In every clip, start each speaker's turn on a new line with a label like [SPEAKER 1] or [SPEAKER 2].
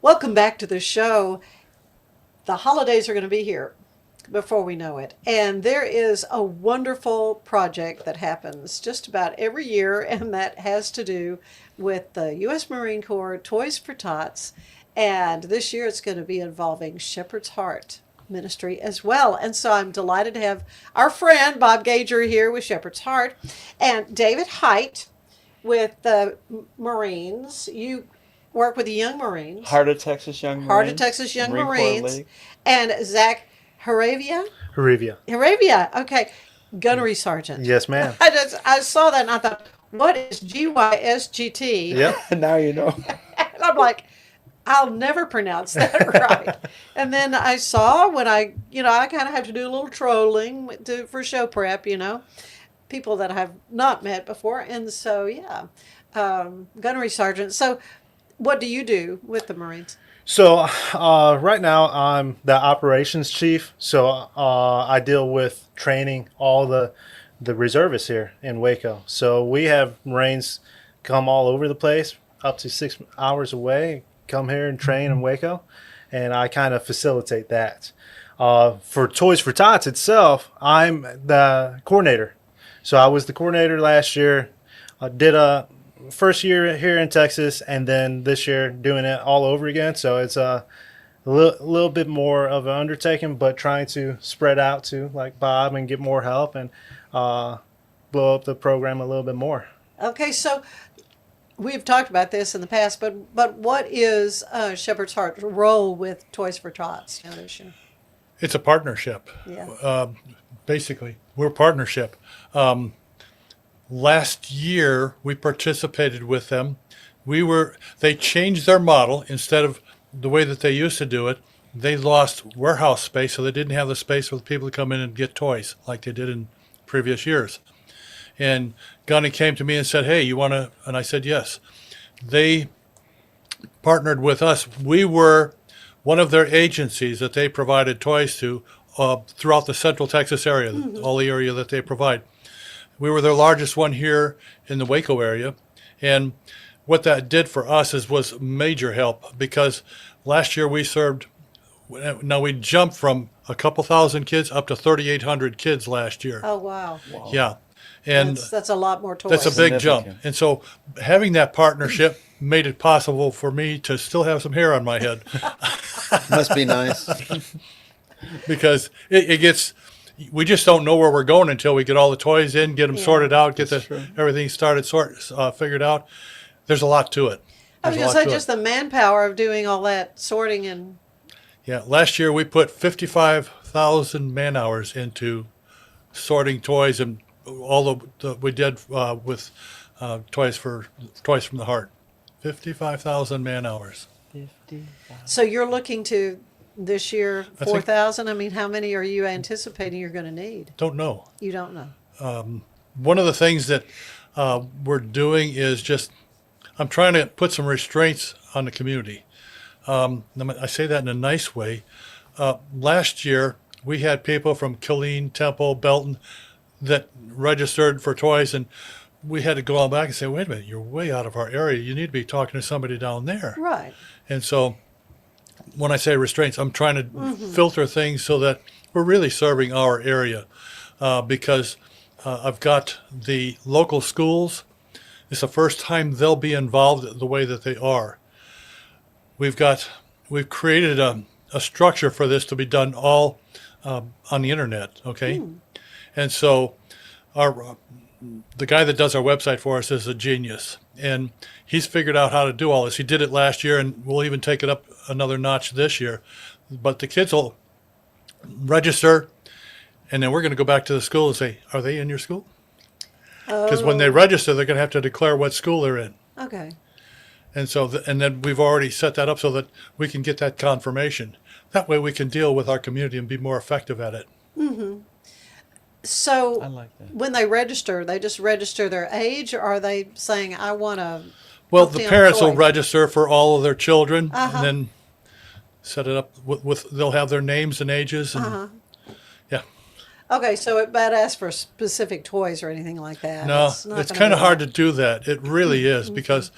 [SPEAKER 1] Welcome back to the show. The holidays are going to be here before we know it. And there is a wonderful project that happens just about every year, and that has to do with the U.S. Marine Corps Toys for Tots. And this year it's going to be involving Shepherd's Heart Ministry as well. And so I'm delighted to have our friend Bob Gager here with Shepherd's Heart and David Haight with the Marines. You work with the Young Marines.
[SPEAKER 2] Heart of Texas Young Marines.
[SPEAKER 1] Heart of Texas Young
[SPEAKER 2] Marine Corps
[SPEAKER 1] Marines.
[SPEAKER 2] League.
[SPEAKER 1] And Zach Herevia?
[SPEAKER 3] Herevia.
[SPEAKER 1] Herevia. Okay. Gunnery Sergeant.
[SPEAKER 3] Yes, ma'am.
[SPEAKER 1] I saw that and I thought, what is GYSGT?
[SPEAKER 3] Yep.
[SPEAKER 2] Now you know.
[SPEAKER 1] And I'm like, I'll never pronounce that right. And then I saw when I kind of have to do a little trolling for show prep, people that I have not met before. And so, yeah, Gunnery Sergeant. So what do you do with the Marines?
[SPEAKER 3] So right now I'm the operations chief. So I deal with training all the reservists here in Waco. So we have Marines come all over the place, up to 6 hours away, come here and train in Waco. And I kind of facilitate that. For Toys for Tots itself, I'm the coordinator. So I was the coordinator last year. I did a first year here in Texas, and then this year doing it all over again. So it's a little bit more of an undertaking, but trying to spread out to like Bob and get more help and blow up the program a little bit more.
[SPEAKER 1] Okay, so we've talked about this in the past, but what is Shepherd's Heart's role with Toys for Tots this year?
[SPEAKER 4] It's a partnership.
[SPEAKER 1] Yeah.
[SPEAKER 4] Basically, we're a partnership. Last year, we participated with them. They changed their model. Instead of the way that they used to do it, they lost warehouse space, so they didn't have the space for the people to come in and get toys like they did in previous years. And Gunny came to me and said, hey, you want to? And I said, yes. They partnered with us. We were one of their agencies that they provided toys to throughout the Central Texas area, all the area that they provide. We were their largest one here in the Waco area. And what that did for us was major help, because last year we served, now we jumped from a couple thousand kids up to 3,800 kids last year.
[SPEAKER 1] Oh, wow.
[SPEAKER 4] Yeah. And
[SPEAKER 1] that's a lot more toys.
[SPEAKER 4] that's a big jump. And so having that partnership made it possible for me to still have some hair on my head.
[SPEAKER 2] Must be nice.
[SPEAKER 4] Because it gets, we just don't know where we're going until we get all the toys in, get them sorted out, get everything started, figured out. There's a lot to it.
[SPEAKER 1] I was going to say just the manpower of doing all that sorting and.
[SPEAKER 4] Yeah, last year we put 55,000 man hours into sorting toys and all we did with Toys from the Heart. 55,000 man hours.
[SPEAKER 1] So you're looking to this year 4,000? I mean, how many are you anticipating you're going to need?
[SPEAKER 4] Don't know.
[SPEAKER 1] You don't know.
[SPEAKER 4] One of the things that we're doing is I'm trying to put some restraints on the community. I say that in a nice way. Last year, we had people from Killeen, Temple, Belton that registered for toys, and we had to go on back and say, wait a minute, you're way out of our area. You need to be talking to somebody down there.
[SPEAKER 1] Right.
[SPEAKER 4] And so when I say restraints, I'm trying to filter things so that we're really serving our area, because I've got the local schools. It's the first time they'll be involved the way that they are. We've created a structure for this to be done all on the internet, okay? And so the guy that does our website for us is a genius, and he's figured out how to do all this. He did it last year, and we'll even take it up another notch this year. But the kids will register, and then we're going to go back to the school and say, are they in your school? Because when they register, they're going to have to declare what school they're in.
[SPEAKER 1] Okay.
[SPEAKER 4] And so, and then we've already set that up so that we can get that confirmation. That way we can deal with our community and be more effective at it.
[SPEAKER 1] Mm-hmm. So
[SPEAKER 2] I like that.
[SPEAKER 1] when they register, they just register their age, or are they saying, I want to?
[SPEAKER 4] Well, the parents will register for all of their children, and then set it up with they'll have their names and ages. And, yeah.
[SPEAKER 1] Okay, so it bad ask for specific toys or anything like that.
[SPEAKER 4] No,
[SPEAKER 1] not
[SPEAKER 4] it's
[SPEAKER 1] gonna
[SPEAKER 4] kind of
[SPEAKER 1] be
[SPEAKER 4] hard to do that. It really is, because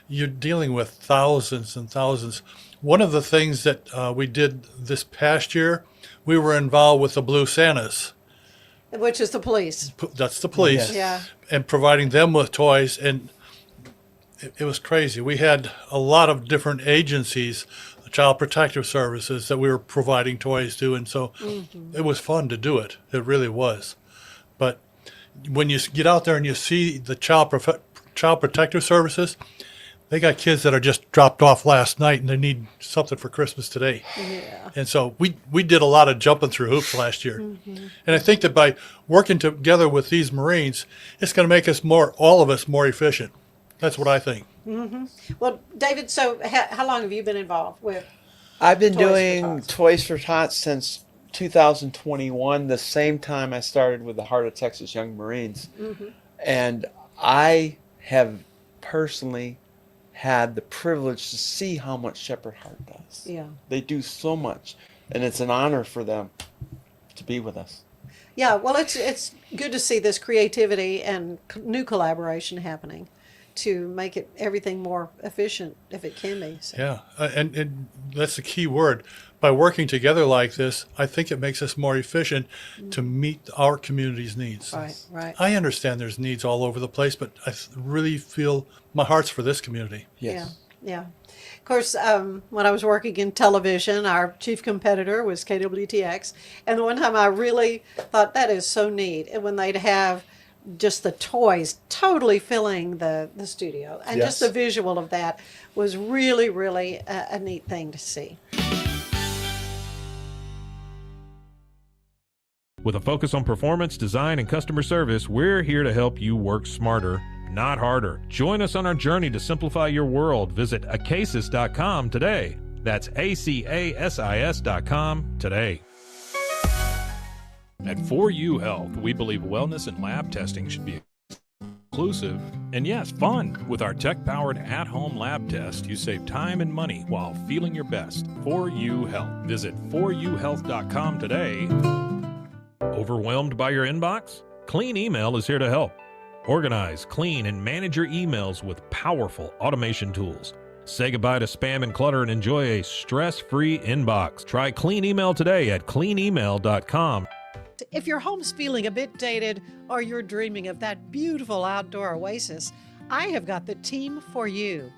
[SPEAKER 4] you're dealing with thousands and thousands. One of the things that we did this past year, we were involved with the Blue Santas.
[SPEAKER 1] Which is the police.
[SPEAKER 4] That's the police.
[SPEAKER 1] Yeah.
[SPEAKER 4] And providing them with toys. And it was crazy. We had a lot of different agencies, Child Protective Services, that we were providing toys to. And so it was fun to do it. It really was. But when you get out there and you see the Child Protective Services, they got kids that are just dropped off last night and they need something for Christmas today.
[SPEAKER 1] Yeah.
[SPEAKER 4] And so we did a lot of jumping through hoops last year. And I think that by working together with these Marines, it's going to make us all of us more efficient. That's what I think.
[SPEAKER 1] Well, David, so how long have you been involved with?
[SPEAKER 2] I've been
[SPEAKER 1] Toys for
[SPEAKER 2] doing
[SPEAKER 1] Tots.
[SPEAKER 2] Toys for Tots since 2021, the same time I started with the Heart of Texas Young Marines. And I have personally had the privilege to see how much Shepherd Heart does.
[SPEAKER 1] Yeah.
[SPEAKER 2] They do so much, and it's an honor for them to be with us.
[SPEAKER 1] Yeah, well, it's good to see this creativity and new collaboration happening to make everything more efficient if it can be. So.
[SPEAKER 4] Yeah. And that's the key word. By working together like this, I think it makes us more efficient to meet our community's needs.
[SPEAKER 1] Right.
[SPEAKER 4] I understand there's needs all over the place, but I really feel my heart's for this community.
[SPEAKER 2] Yes.
[SPEAKER 1] Yeah. Of course, when I was working in television, our chief competitor was KWTX. And the one time I really thought that is so neat. And when they'd have just the toys totally filling the studio. And just the visual of that was really, really a neat thing to see.
[SPEAKER 5] With a focus on performance, design, and customer service, we're here to help you work smarter, not harder. Join us on our journey to simplify your world. Visit acasis.com today. That's ACASIS.com today. At 4U Health, we believe wellness and lab testing should be inclusive and, yes, fun. With our tech-powered at-home lab test, you save time and money while feeling your best. 4U Health. Visit 4uhealth.com today. Overwhelmed by your inbox? Clean Email is here to help. Organize, clean, and manage your emails with powerful automation tools. Say goodbye to spam and clutter and enjoy a stress-free inbox. Try Clean Email today at cleanemail.com.
[SPEAKER 1] If your home's feeling a bit dated or you're dreaming of that beautiful outdoor oasis, I have got the team for you.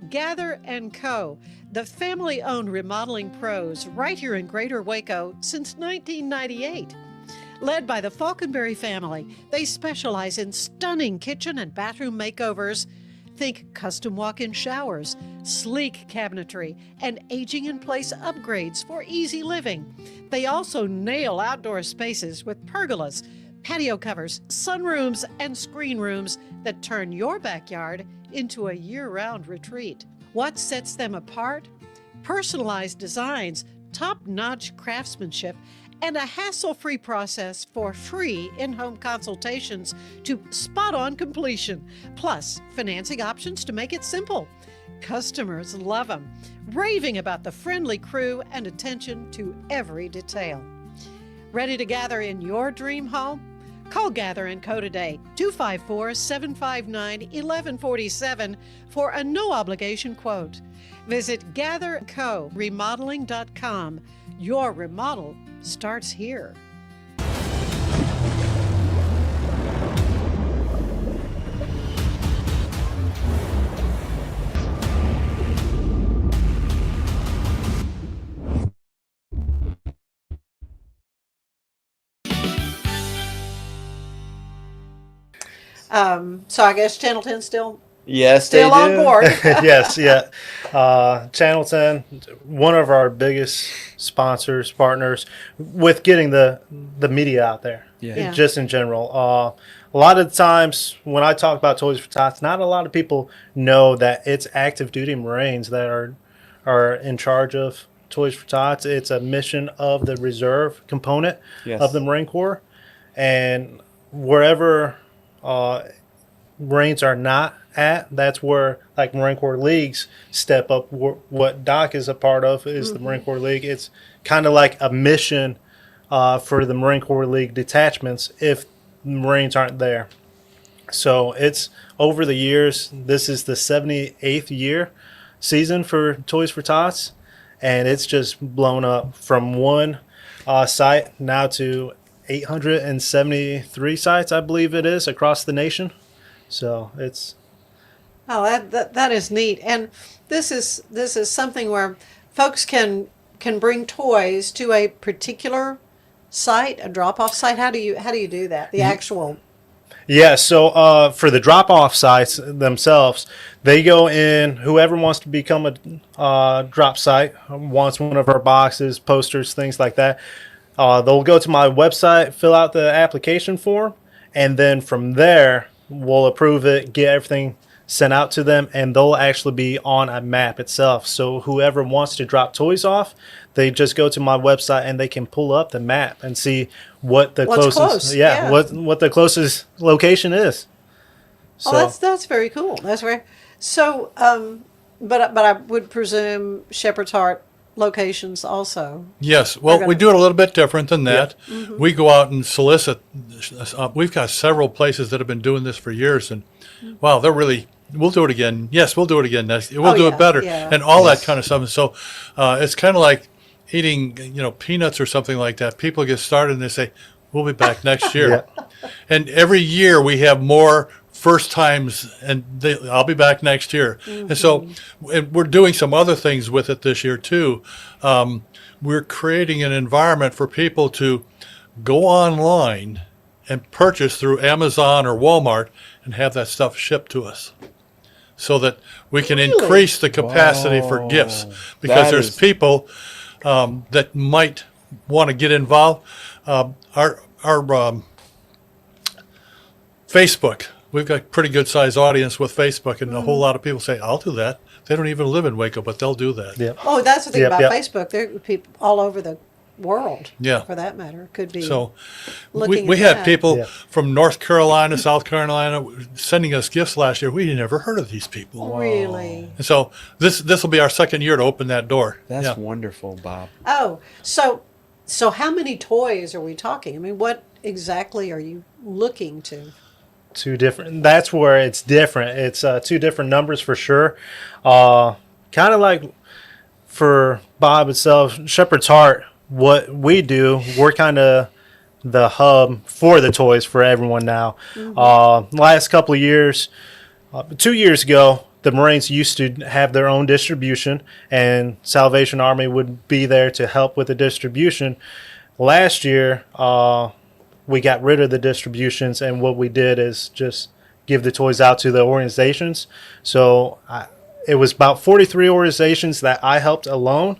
[SPEAKER 1] Gather & Co., the family-owned remodeling pros right here in Greater Waco since 1998. Led by the Falconberry family, they specialize in stunning kitchen and bathroom makeovers. Think custom walk-in showers, sleek cabinetry, and aging-in-place upgrades for easy living. They also nail outdoor spaces with pergolas, patio covers, sunrooms, and screen rooms that turn your backyard into a year-round retreat. What sets them apart? Personalized designs, top-notch craftsmanship, and a hassle-free process for free in-home consultations to spot-on completion, plus financing options to make it simple. Customers love them, raving about the friendly crew and attention to every detail. Ready to gather in your dream home? Call Gather & Co. today, 254-759-1147 for a no-obligation quote. Visit GatherCoRemodeling.com. Your remodel starts here. So I guess Channel 10 still
[SPEAKER 2] Yes,
[SPEAKER 1] still
[SPEAKER 2] they
[SPEAKER 1] on
[SPEAKER 2] do.
[SPEAKER 1] board.
[SPEAKER 3] Yes, yeah. Channel 10, one of our biggest sponsors, partners, with getting the media out there,
[SPEAKER 2] Yeah.
[SPEAKER 3] just in general. A lot of times when I talk about Toys for Tots, not a lot of people know that it's active duty Marines that are in charge of Toys for Tots. It's a mission of the reserve component
[SPEAKER 2] Yes.
[SPEAKER 3] of the Marine Corps. And wherever Marines are not at, that's where like Marine Corps leagues step up. What Doc is a part of is the Marine Corps League. It's kind of like a mission for the Marine Corps League detachments if Marines aren't there. So it's over the years. This is the 78th year season for Toys for Tots. and it's just blown up from one site now to 873 sites, I believe it is, across the nation. So it's
[SPEAKER 1] Oh, that is neat. And this is something where folks can bring toys to a particular site, a drop-off site. How do you do that? The actual.
[SPEAKER 3] yeah. So for the drop-off sites themselves, they go in. Whoever wants to become a drop site wants one of our boxes, posters, things like that. They'll go to my website, fill out the application form, and then from there we'll approve it, get everything sent out to them, and they'll actually be on a map itself. So whoever wants to drop toys off, they just go to my website and they can pull up the map and see what the
[SPEAKER 1] What's
[SPEAKER 3] closest
[SPEAKER 1] close, yeah.
[SPEAKER 3] what the closest location is. So
[SPEAKER 1] Oh, that's very cool. That's very so. But I would presume Shepherd's Heart locations also.
[SPEAKER 4] Yes. Well,
[SPEAKER 1] gonna-
[SPEAKER 4] we do it a little bit different than that.
[SPEAKER 1] Mm-hmm.
[SPEAKER 4] We go out and solicit. We've got several places that have been doing this for years, and wow, they're really. We'll do it again. Yes, we'll do it again next. We'll
[SPEAKER 1] Oh,
[SPEAKER 4] do
[SPEAKER 1] yeah,
[SPEAKER 4] it better,
[SPEAKER 1] yeah.
[SPEAKER 4] and all that kind of stuff. And so, it's kind of like eating, peanuts or something like that. People get started and they say, "We'll be back next year," and every year we have more first times, and I'll be back next year. And so, and we're doing some other things with it this year too. We're creating an environment for people to go online and purchase through Amazon or Walmart and have that stuff shipped to us, so that we can increase the capacity for gifts, because
[SPEAKER 2] That
[SPEAKER 4] there's
[SPEAKER 2] is-
[SPEAKER 4] people that might want to get involved. Our Facebook, we've got a pretty good sized audience with Facebook, and a whole lot of people say, "I'll do that." They don't even live in Waco, but they'll do that.
[SPEAKER 3] yeah.
[SPEAKER 1] Oh, that's the thing
[SPEAKER 3] Yep,
[SPEAKER 1] about
[SPEAKER 3] yep.
[SPEAKER 1] Facebook. There are people all over the world.
[SPEAKER 4] Yeah.
[SPEAKER 1] For that matter, could be.
[SPEAKER 4] So
[SPEAKER 1] Looking
[SPEAKER 4] we
[SPEAKER 1] at
[SPEAKER 4] had
[SPEAKER 1] that.
[SPEAKER 4] people
[SPEAKER 3] Yeah.
[SPEAKER 4] from North Carolina, South Carolina sending us gifts last year. We had never heard of these people.
[SPEAKER 1] Really.
[SPEAKER 4] And so this will be our second year to open that door.
[SPEAKER 2] That's
[SPEAKER 4] Yeah.
[SPEAKER 2] wonderful, Bob.
[SPEAKER 1] Oh, so how many toys are we talking? I mean, what exactly are you looking to?
[SPEAKER 3] Two different. That's where it's different. It's two different numbers for sure. Kind of like for Bob itself, Shepherd's Heart. What we do, we're kind of the hub for the toys for everyone now. Last couple of years, 2 years ago, the Marines used to have their own distribution, and Salvation Army would be there to help with the distribution. Last year, we got rid of the distributions, and what we did is just give the toys out to the organizations. So it was about 43 organizations that I helped alone.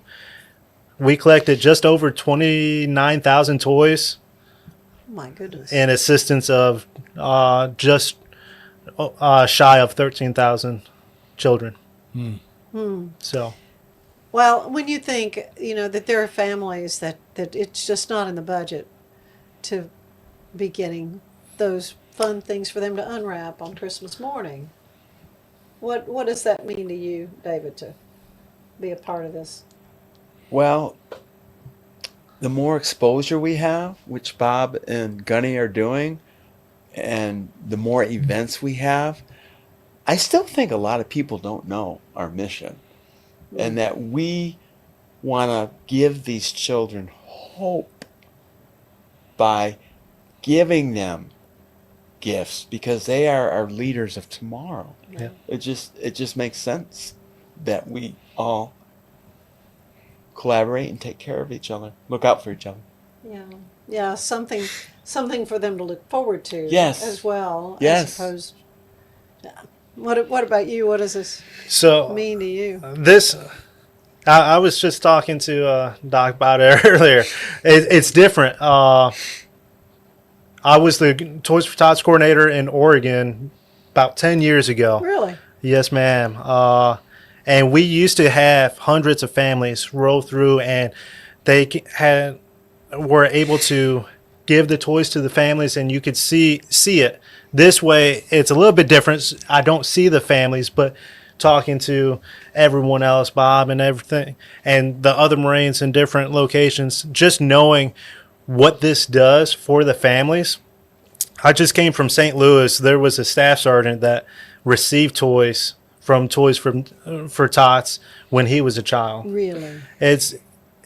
[SPEAKER 3] We collected just over 29,000 toys
[SPEAKER 1] Oh, my goodness.
[SPEAKER 3] in assistance of just shy of 13,000 children. So
[SPEAKER 1] Well, when you think, that there are families that it's just not in the budget to be getting those fun things for them to unwrap on Christmas morning, what does that mean to you, David, to be a part of this?
[SPEAKER 2] Well, the more exposure we have, which Bob and Gunny are doing, and the more events we have, I still think a lot of people don't know our mission, and that we want to give these children hope by giving them gifts, because they are our leaders of tomorrow.
[SPEAKER 3] Yeah.
[SPEAKER 2] It just makes sense that we all collaborate and take care of each other, look out for each other.
[SPEAKER 1] Yeah, something for them to look forward to.
[SPEAKER 2] Yes.
[SPEAKER 1] As well.
[SPEAKER 2] Yes.
[SPEAKER 1] I suppose. What about you? What does this
[SPEAKER 3] So
[SPEAKER 1] mean to you?
[SPEAKER 3] this, I was just talking to Doc about it earlier. It's different. I was the Toys for Tots coordinator in Oregon about 10 years ago.
[SPEAKER 1] Really?
[SPEAKER 3] Yes, ma'am. And we used to have hundreds of families roll through, and they were able to give the toys to the families, and you could see it. This way, it's a little bit different. I don't see the families, but talking to everyone else, Bob and everything, and the other Marines in different locations, just knowing what this does for the families. I just came from St. Louis. There was a staff sergeant that received toys from Toys for Tots when he was a child.
[SPEAKER 1] Really?
[SPEAKER 3] It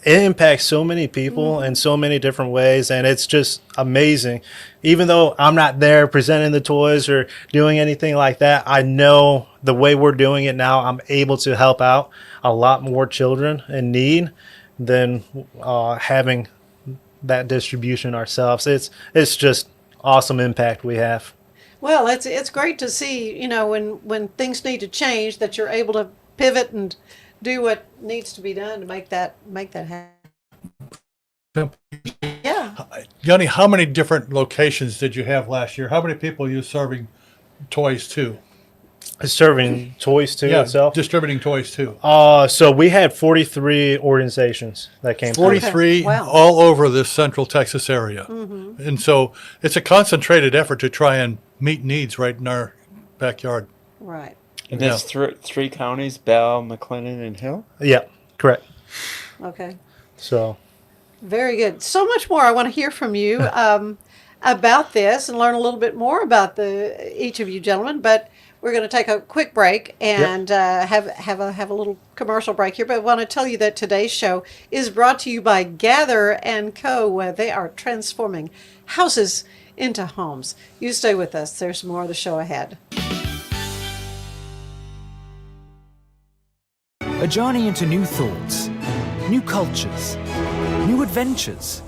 [SPEAKER 3] impacts so many people in so many different ways, and it's just amazing. Even though I'm not there presenting the toys or doing anything like that, I know the way we're doing it now, I'm able to help out a lot more children in need than having that distribution ourselves. It's just awesome impact we have.
[SPEAKER 1] Well, it's great to see, you know, when things need to change, that you're able to pivot and do what needs to be done to make that happen. Yeah.
[SPEAKER 4] Gunny, how many different locations did you have last year? How many people are you serving toys to?
[SPEAKER 3] Serving toys to itself?
[SPEAKER 4] Distributing toys to.
[SPEAKER 3] So we had 43 organizations that came through.
[SPEAKER 4] 43
[SPEAKER 1] Okay. Wow.
[SPEAKER 4] all over this central Texas area. And so it's a concentrated effort to try and meet needs right in our backyard.
[SPEAKER 1] Right.
[SPEAKER 2] And that's three counties: Bell, McLennan, and Hill.
[SPEAKER 3] Yeah, correct.
[SPEAKER 1] Okay.
[SPEAKER 3] So
[SPEAKER 1] Very good. So much more I want to hear from you about this and learn a little bit more about each of you gentlemen. But we're going to take a quick break and have a little commercial break here. But I want to tell you that today's show is brought to you by Gather and Co. Where they are transforming houses into homes. You stay with us. There's more of the show ahead.
[SPEAKER 6] A journey into new thoughts, new cultures, new adventures.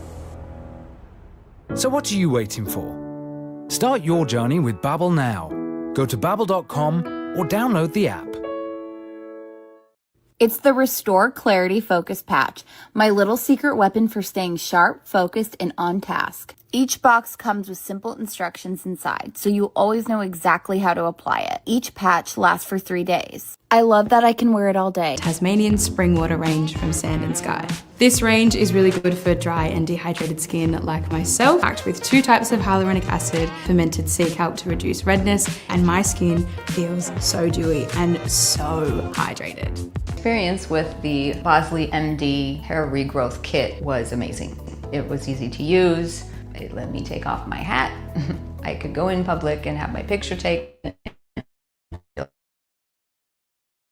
[SPEAKER 6] So what are you waiting for? Start your journey with Babbel now. Go to babbel.com or download the app.
[SPEAKER 7] It's the Restore Clarity Focus Patch, my little secret weapon for staying sharp, focused, and on task. Each box comes with simple instructions inside, so you always know exactly how to apply it. Each patch lasts for 3 days. I love that I can wear it all day.
[SPEAKER 8] Tasmanian spring water range from Sand and Sky. This range is really good for dry and dehydrated skin like myself, packed with 2 types of hyaluronic acid, fermented sea kelp to reduce redness, and my skin feels so dewy and so hydrated.
[SPEAKER 9] Experience with the Bosley MD hair regrowth kit was amazing. It was easy to use. It let me take off my hat. I could go in public and have my picture taken.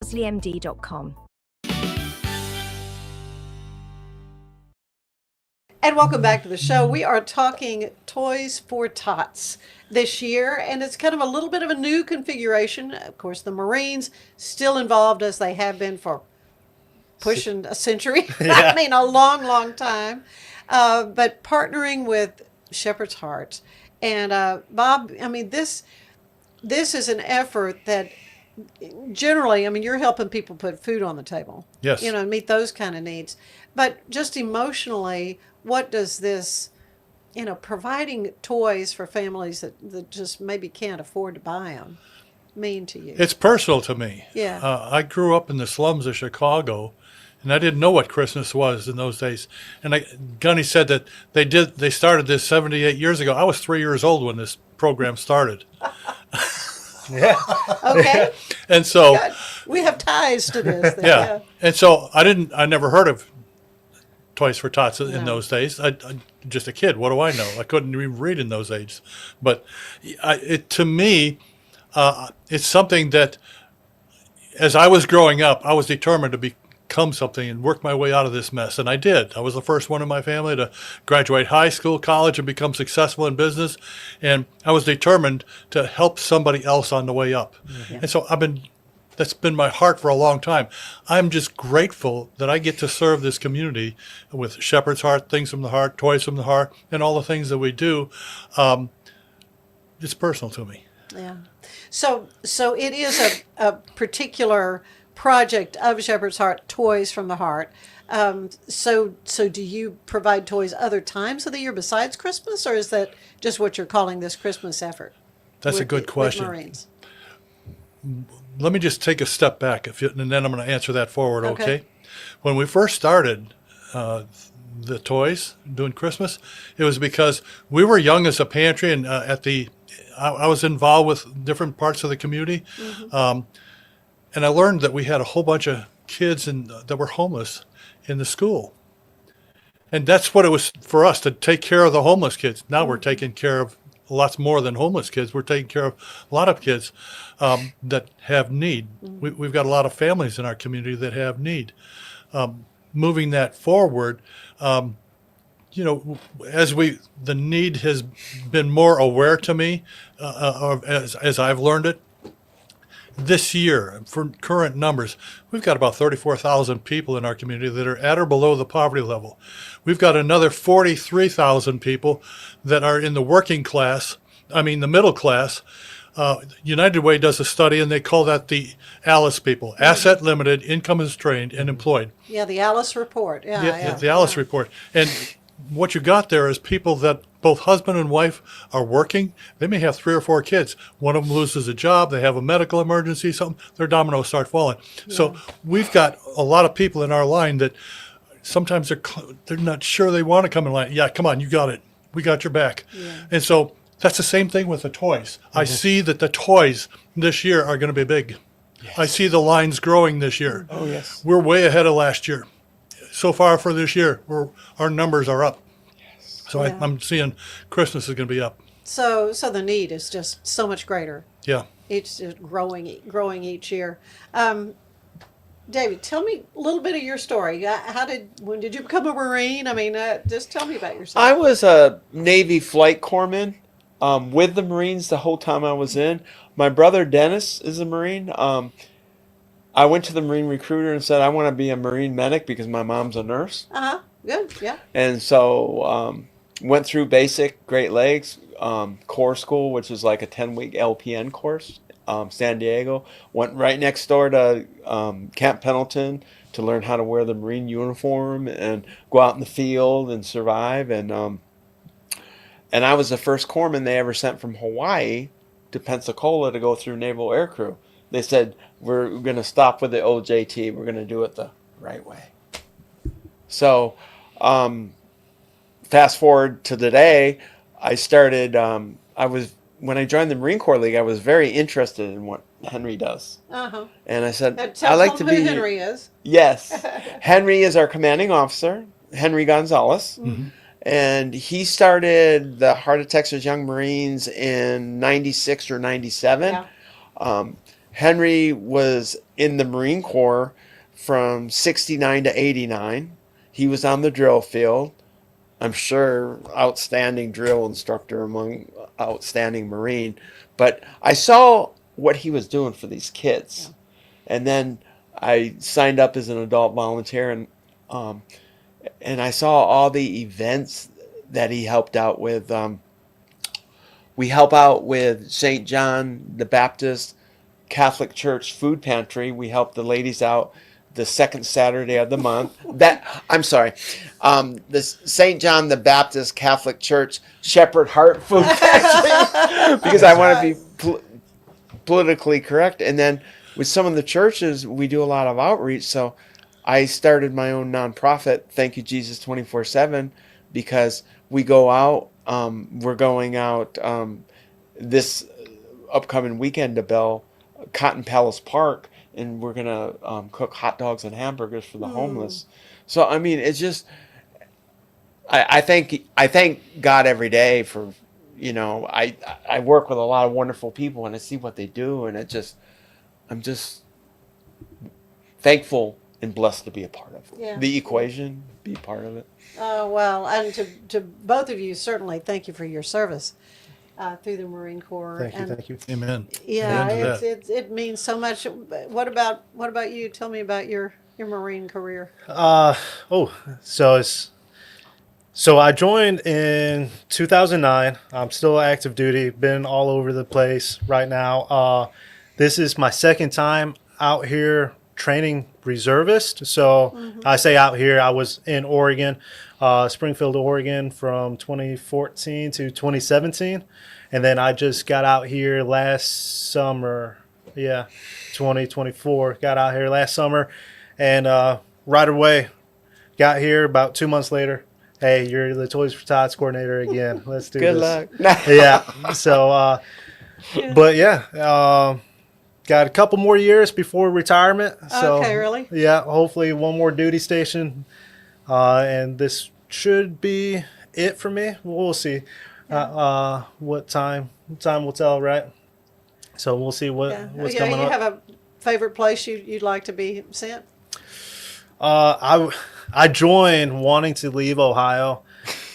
[SPEAKER 10] BosleyMD.com.
[SPEAKER 1] And welcome back to the show. We are talking Toys for Tots this year, and it's kind of a little bit of a new configuration. Of course, the Marines still involved as they have been for pushing a century. I mean, a long, long time. But partnering with Shepherd's Heart. And Bob, I mean, this is an effort that generally, I mean, you're helping people put food on the table.
[SPEAKER 4] Yes.
[SPEAKER 1] You know, meet those kind of needs. But just emotionally, what does this, you know, providing toys for families that just maybe can't afford to buy them mean to you?
[SPEAKER 4] It's personal to me.
[SPEAKER 1] Yeah.
[SPEAKER 4] I grew up in the slums of Chicago, and I didn't know what Christmas was in those days. And Gunny said that they started this 78 years ago. I was 3 years old when this program started.
[SPEAKER 3] yeah,
[SPEAKER 1] Okay.
[SPEAKER 4] And so,
[SPEAKER 1] Good. We have ties to this. Then.
[SPEAKER 4] yeah. And so I never heard of Toys for Tots in those days. I just a kid. What do I know? I couldn't even read in those ages. But to me, it's something that, as I was growing up, I was determined to become something and work my way out of this mess. And I did. I was the first one in my family to graduate high school, college, and become successful in business. And I was determined to help somebody else on the way up. Mm-hmm. And so that's been my heart for a long time. I'm just grateful that I get to serve this community with Shepherd's Heart, Things from the Heart, Toys from the Heart, and all the things that we do. It's personal to me.
[SPEAKER 1] Yeah. So it is a particular project of Shepherd's Heart, Toys from the Heart. So do you provide toys other times of the year besides Christmas, or is that just what you're calling this Christmas effort?
[SPEAKER 4] That's a good question.
[SPEAKER 1] With Marines?
[SPEAKER 4] Let me just take a step back, and then I'm going to answer that forward,
[SPEAKER 1] Okay.
[SPEAKER 4] okay? When we first started the toys doing Christmas, it was because we were young as a pantry, and I was involved with different parts of the community, and I learned that we had a whole bunch of kids that were homeless in the school. And that's what it was for us, to take care of the homeless kids. Now we're taking care of lots more than homeless kids. We're taking care of a lot of kids that have need. We've got a lot of families in our community that have need. Moving that forward, you know, the need has been more aware to me as I've learned it. This year, for current numbers, we've got about 34,000 people in our community that are at or below the poverty level. We've got another 43,000 people that are in the the middle class. United Way does a study, and they call that the ALICE people, asset limited, income constrained, and employed.
[SPEAKER 1] Yeah, the Alice report. Yeah.
[SPEAKER 4] The ALICE report. And what you got there is people that both husband and wife are working. They may have 3 or 4 kids. One of them loses a job. They have a medical emergency, something. Their dominoes start falling. Yeah. So we've got a lot of people in our line that sometimes they're not sure they want to come in line. Yeah, come on, you got it. We got your back. Yeah. And so that's the same thing with the toys. I see that the toys this year are going to be big. Yes. I see the lines growing this year.
[SPEAKER 2] Oh, yes.
[SPEAKER 4] We're way ahead of last year. So far for this year, our numbers are up. Yes. So I'm seeing Christmas is going to be up.
[SPEAKER 1] So the need is just so much greater.
[SPEAKER 4] Yeah.
[SPEAKER 1] It's just growing each year. David, tell me a little bit of your story. When did you become a Marine? I mean, just tell me about yourself.
[SPEAKER 2] I was a Navy flight corpsman with the Marines the whole time I was in. My brother Dennis is a Marine. I went to the Marine recruiter and said, I want to be a Marine medic because my mom's a nurse.
[SPEAKER 1] Uh-huh. Good, yeah.
[SPEAKER 2] And so went through basic Great Lakes, Corps School, which is like a 10-week LPN course, San Diego. Went right next door to Camp Pendleton to learn how to wear the Marine uniform and go out in the field and survive. And I was the first corpsman they ever sent from Hawaii to Pensacola to go through Naval Aircrew. They said, we're going to stop with the OJT. We're going to do it the right way. So fast forward to today, I started, when I joined the Marine Corps League, I was very interested in what Henry does. Uh-huh. And I said,
[SPEAKER 1] I'd like to be who Henry is.
[SPEAKER 2] Yes. Henry is our commanding officer, Henry Gonzalez. Mm-hmm. And he started the Heart of Texas Young Marines in 96 or 97. Yeah. Henry was in the Marine Corps from 69 to 89. He was on the drill field. I'm sure outstanding drill instructor among outstanding Marine. But I saw what he was doing for these kids. Yeah. And then I signed up as an adult volunteer, and I saw all the events that he helped out with. We help out with St. John the Baptist Catholic Church food pantry. We help the ladies out the second Saturday of the month. The St. John the Baptist Catholic Church Shepherd Heart food pantry because I want to be politically correct. And then with some of the churches, we do a lot of outreach. So I started my own nonprofit, Thank You Jesus 24/7, because we go out. We're going out this upcoming weekend to Bell Cotton Palace Park, and we're gonna cook hot dogs and hamburgers for the homeless. So I mean, it's just I thank God every day for, you know, I work with a lot of wonderful people and I see what they do, and I'm just thankful and blessed to be a part of the equation, be part of it.
[SPEAKER 1] Well, and to both of you, certainly thank you for your service through the Marine Corps.
[SPEAKER 3] Thank you.
[SPEAKER 4] Amen.
[SPEAKER 1] Yeah, it means so much. What about you? Tell me about your Marine career.
[SPEAKER 3] So I joined in 2009. I'm still active duty. Been all over the place right now. This is my second time out here training reservist. So I say out here, I was in Oregon, Springfield, Oregon from 2014 to 2017. And then I just got out here last summer. 2024. Got out here last summer. And right away, got here about 2 months later. Hey, you're the Toys for Tots coordinator again. Let's do
[SPEAKER 2] Good
[SPEAKER 3] this.
[SPEAKER 2] Good luck.
[SPEAKER 3] Yeah. So, but got a couple more years before retirement. So,
[SPEAKER 1] okay, really?
[SPEAKER 3] Yeah, hopefully one more duty station. And this should be it for me. We'll see. What time? Time will tell, right? So we'll see what's coming
[SPEAKER 1] You
[SPEAKER 3] up.
[SPEAKER 1] have a favorite place you'd like to be sent?
[SPEAKER 3] I joined wanting to leave Ohio.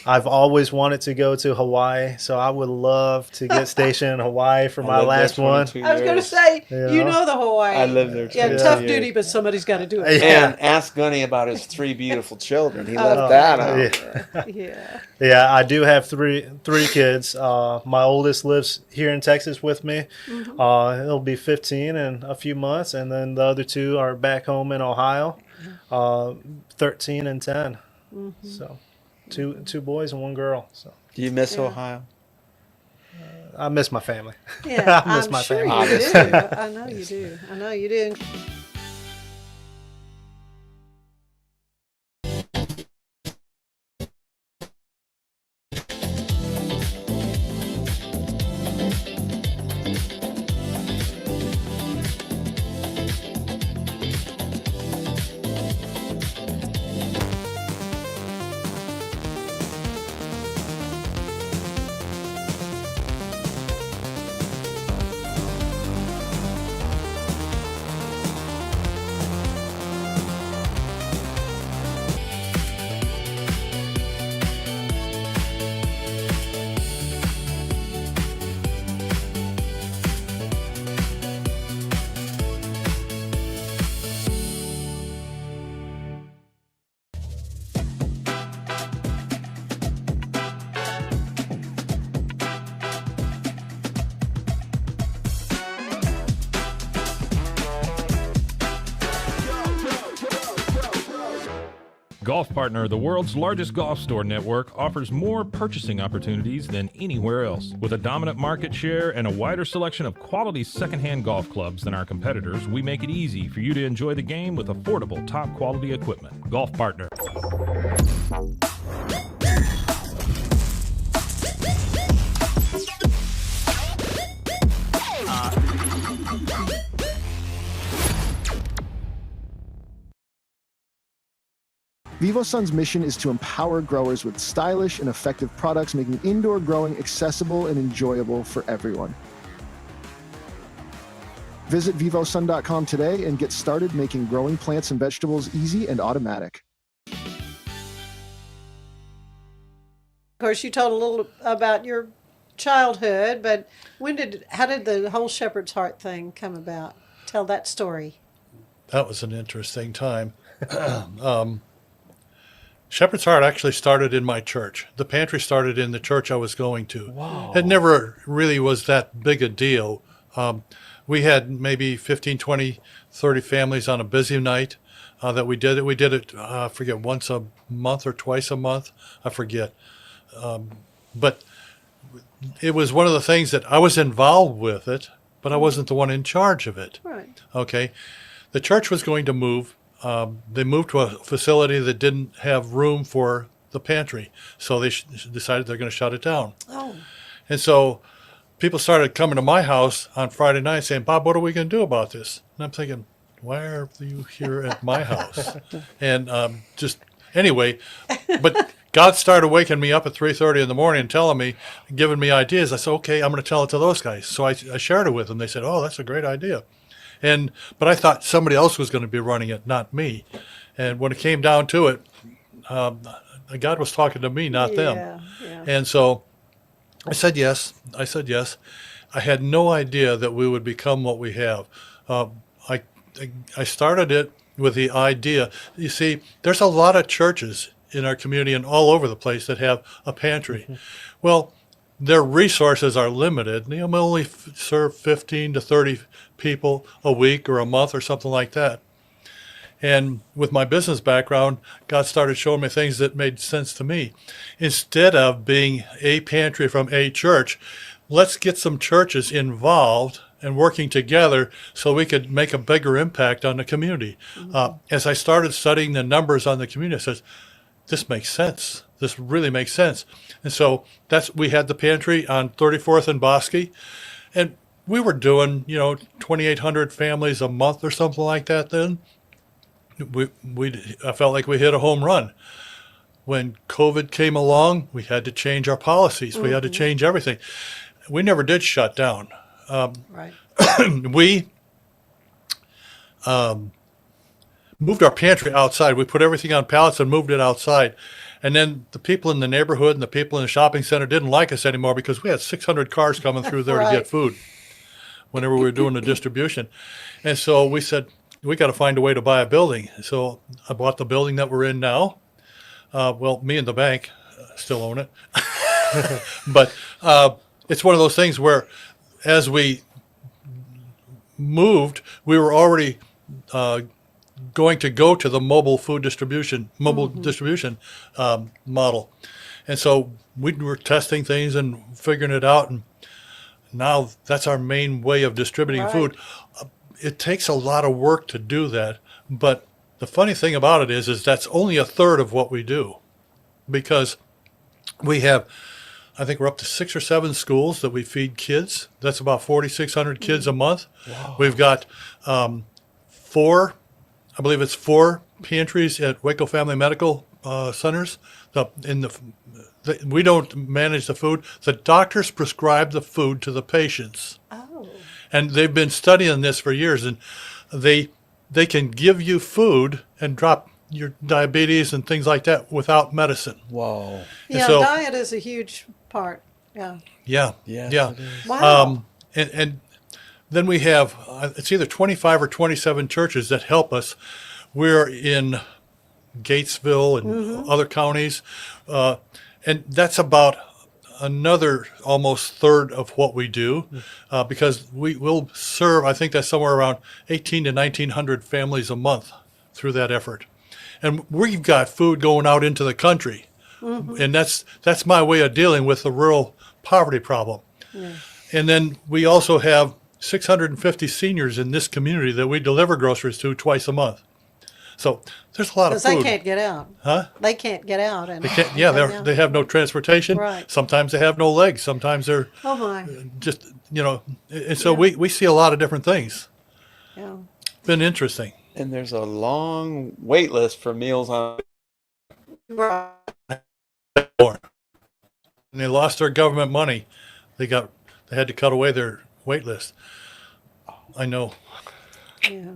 [SPEAKER 3] I've always wanted to go to Hawaii, so I would love to get stationed in Hawaii for my last one.
[SPEAKER 1] I was going to say, you know the Hawaii.
[SPEAKER 2] I lived there.
[SPEAKER 1] Yeah,
[SPEAKER 2] 22
[SPEAKER 1] tough
[SPEAKER 2] years.
[SPEAKER 1] duty, but somebody's got to do it.
[SPEAKER 2] And ask Gunny about his 3 beautiful children. He left that out.
[SPEAKER 1] Yeah.
[SPEAKER 3] Yeah, I do have three kids. My oldest lives here in Texas with me. He'll be 15 in a few months, and then the other 2 are back home in Ohio, 13 and 10. So, two boys and 1 girl. So,
[SPEAKER 2] Do you miss Ohio?
[SPEAKER 3] I miss my family.
[SPEAKER 1] Yeah,
[SPEAKER 3] I miss
[SPEAKER 1] I'm
[SPEAKER 3] my
[SPEAKER 1] sure
[SPEAKER 3] family.
[SPEAKER 1] you do. I know you do. I know you do.
[SPEAKER 5] Golf Partner, the world's largest golf store network, offers more purchasing opportunities than anywhere else. With a dominant market share and a wider selection of quality secondhand golf clubs than our competitors, we make it easy for you to enjoy the game with affordable, top-quality equipment. Golf Partner.
[SPEAKER 10] VivoSun's mission is to empower growers with stylish and effective products, making indoor growing accessible and enjoyable for everyone. Visit vivosun.com today and get started making growing plants and vegetables easy and automatic.
[SPEAKER 1] Of course, you told a little about your childhood, but how did the whole Shepherd's Heart thing come about? Tell that story.
[SPEAKER 4] That was an interesting time. Shepherd's Heart actually started in my church. The pantry started in the church I was going to.
[SPEAKER 2] Wow.
[SPEAKER 4] It never really was that big a deal. We had maybe 15, 20, 30 families on a busy night that we did it. We did it, I forget, once a month or twice a month. I forget. But it was one of the things that I was involved with it, but I wasn't the one in charge of it.
[SPEAKER 1] Right.
[SPEAKER 4] Okay. The church was going to move. They moved to a facility that didn't have room for the pantry, so they decided they're going to shut it down.
[SPEAKER 1] Oh.
[SPEAKER 4] And so people started coming to my house on Friday night saying, "Bob, what are we going to do about this?" And I'm thinking, why are you here at my house? And just anyway, but God started waking me up at 3:30 in the morning and telling me, giving me ideas. I said, okay, I'm going to tell it to those guys. So I shared it with them. They said, oh, that's a great idea. But I thought somebody else was going to be running it, not me. And when it came down to it, God was talking to me, not them.
[SPEAKER 1] Yeah.
[SPEAKER 4] And so I said yes. I had no idea that we would become what we have. I started it with the idea. You see, there's a lot of churches in our community and all over the place that have a pantry. Mm-hmm. Well, their resources are limited. They only serve 15 to 30 people a week or a month or something like that. And with my business background, God started showing me things that made sense to me. Instead of being a pantry from a church, let's get some churches involved and working together so we could make a bigger impact on the community. Mm-hmm. As I started studying the numbers on the community, I said, this makes sense. This really makes sense. And so we had the pantry on 34th and Bosque, and we were doing, 2,800 families a month or something like that then. I felt like we hit a home run. When COVID came along, we had to change our policies. We had to change everything. We never did shut down.
[SPEAKER 1] Right.
[SPEAKER 4] We moved our pantry outside. We put everything on pallets and moved it outside. And then the people in the neighborhood and the people in the shopping center didn't like us anymore because we had 600 cars coming through there to
[SPEAKER 1] Right.
[SPEAKER 4] get food whenever we were doing the distribution. And so we said, we got to find a way to buy a building. So I bought the building that we're in now. Well, me and the bank still own it. But it's one of those things where as we moved, we were already going to go to the mobile distribution model. And so we were testing things and figuring it out. And now that's our main way of distributing
[SPEAKER 1] Right.
[SPEAKER 4] food. It takes a lot of work to do that. But the funny thing about it is that's only a third of what we do, because we have, I think we're up to 6 or 7 schools that we feed kids. That's about 4,600 kids a month. Wow. We've got 4 pantries at Waco Family Medical Centers. We don't manage the food. The doctors prescribe the food to the patients.
[SPEAKER 1] Oh.
[SPEAKER 4] And they've been studying this for years, and they can give you food and drop your diabetes and things like that without medicine.
[SPEAKER 2] Whoa.
[SPEAKER 1] Yeah,
[SPEAKER 4] so-
[SPEAKER 1] diet is a huge part. Yeah.
[SPEAKER 4] Yeah.
[SPEAKER 2] Yes,
[SPEAKER 4] Yeah.
[SPEAKER 2] it is.
[SPEAKER 1] Wow.
[SPEAKER 4] And then we have, it's either 25 or 27 churches that help us. We're in Gatesville and other counties. And that's about another almost third of what we do, because we will serve, I think that's somewhere around 18 to 1,900 families a month through that effort. And we've got food going out into the country. And that's my way of dealing with the rural poverty problem.
[SPEAKER 1] Yeah.
[SPEAKER 4] And then we also have 650 seniors in this community that we deliver groceries to twice a month. So there's a lot of
[SPEAKER 1] Because
[SPEAKER 4] food.
[SPEAKER 1] they can't get out.
[SPEAKER 4] Huh?
[SPEAKER 1] They can't get out. And
[SPEAKER 4] They can't, yeah, they have no transportation.
[SPEAKER 1] Right.
[SPEAKER 4] Sometimes they have no legs. Sometimes they're
[SPEAKER 1] Oh my.
[SPEAKER 4] just, and so we see a lot of different things.
[SPEAKER 1] Yeah.
[SPEAKER 4] Been interesting.
[SPEAKER 2] And there's a long wait list for meals on.
[SPEAKER 1] Right.
[SPEAKER 4] And they lost their government money. They had to cut away their wait list. I know.
[SPEAKER 1] Yeah.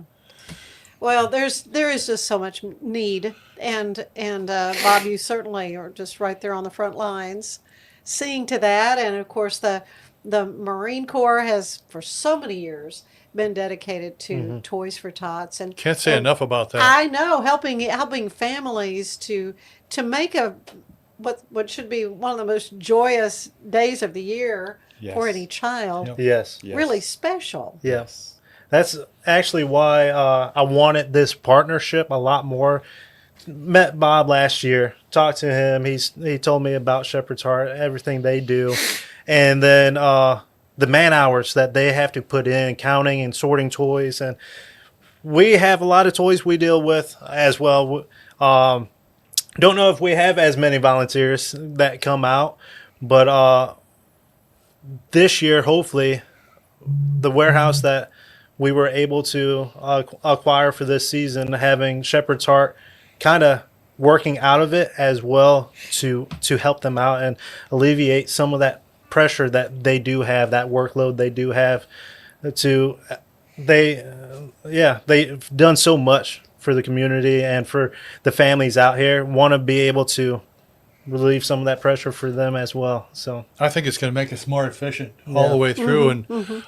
[SPEAKER 1] Well, there is just so much need, and Bob, you certainly are just right there on the front lines, seeing to that, and of course the Marine Corps has for so many years been dedicated to Toys for Tots, and
[SPEAKER 4] Can't say enough about that.
[SPEAKER 1] I know helping families to make what should be one of the most joyous days of the year for
[SPEAKER 2] Yes.
[SPEAKER 1] any child
[SPEAKER 4] Yep.
[SPEAKER 3] Yes.
[SPEAKER 2] Yes.
[SPEAKER 1] really special.
[SPEAKER 3] Yes. That's actually why I wanted this partnership a lot more. Met Bob last year, talked to him. He told me about Shepherd's Heart, everything they do, and then the man hours that they have to put in, counting and sorting toys. And we have a lot of toys we deal with as well. Don't know if we have as many volunteers that come out, but this year, hopefully, the warehouse that we were able to acquire for this season, having Shepherd's Heart kind of working out of it as well to help them out and alleviate some of that pressure that they do have, that workload they do have. They've done so much for the community and for the families out here. Want to be able to relieve some of that pressure for them as well. So
[SPEAKER 4] I think it's going to make us more efficient all the way through. And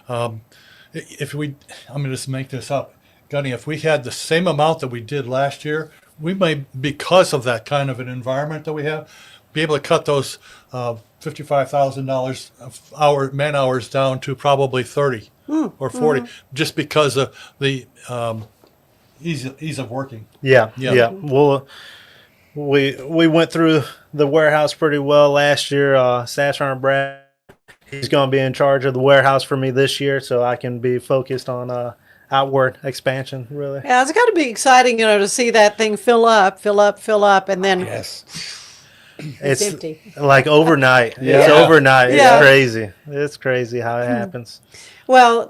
[SPEAKER 4] I'm going to just make this up, Gunny, if we had the same amount that we did last year, we may, because of that kind of an environment that we have, be able to cut those $55,000 of man hours down to probably 30 or 40, just because of the ease of working.
[SPEAKER 3] yeah.
[SPEAKER 4] Yeah.
[SPEAKER 3] We went through the warehouse pretty well last year. Staff Sergeant Brad, he's going to be in charge of the warehouse for me this year, so I can be focused on outward expansion, really.
[SPEAKER 1] Yeah, it's got to be exciting, to see that thing fill up, and then
[SPEAKER 2] Yes.
[SPEAKER 1] it's empty.
[SPEAKER 3] Like overnight. It's
[SPEAKER 2] Yeah.
[SPEAKER 3] overnight.
[SPEAKER 1] Yeah.
[SPEAKER 3] It's crazy. It's crazy how it happens.
[SPEAKER 1] Well,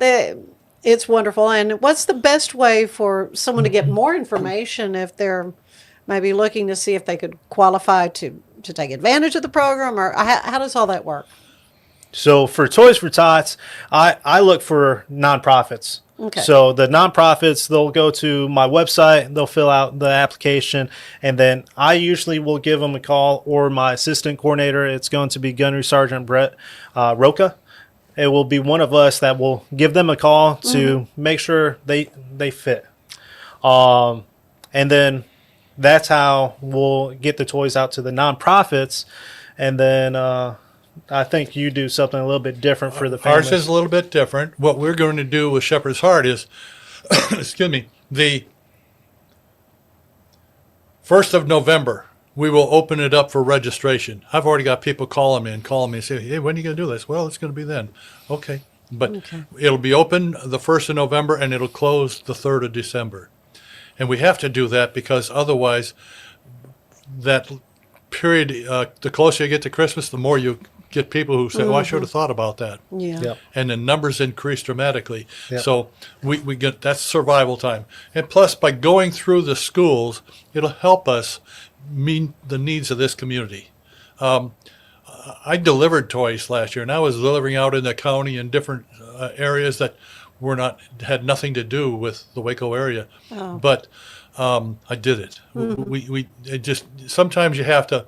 [SPEAKER 1] it's wonderful. And what's the best way for someone to get more information if they're maybe looking to see if they could qualify to take advantage of the program, or how does all that work?
[SPEAKER 3] So for Toys for Tots, I look for nonprofits.
[SPEAKER 1] Okay.
[SPEAKER 3] So the nonprofits, they'll go to my website, they'll fill out the application, and then I usually will give them a call, or my assistant coordinator. It's going to be Gunnery Sergeant Brett Roca. It will be one of us that will give them a call to make sure they fit. And then that's how we'll get the toys out to the nonprofits. And then I think you do something a little bit different for the families.
[SPEAKER 4] Ours is a little bit different. What we're going to do with Shepherd's Heart is, excuse me, the 1st of November, we will open it up for registration. I've already got people calling me and say, hey, when are you going to do this? Well, it's going to be then. Okay. But it'll be open the 1st of November, and it'll close the 3rd of December. And we have to do that because otherwise that period, the closer you get to Christmas, the more you get people who say, oh, I should have thought about that.
[SPEAKER 1] Yeah.
[SPEAKER 3] Yep.
[SPEAKER 4] And the numbers increase dramatically.
[SPEAKER 3] Yep.
[SPEAKER 4] So we get, that's survival time. And plus, by going through the schools, it'll help us meet the needs of this community. I delivered toys last year, and I was delivering out in the county in different areas that had nothing to do with the Waco area.
[SPEAKER 1] Oh.
[SPEAKER 4] But I did it. We it just, sometimes you have to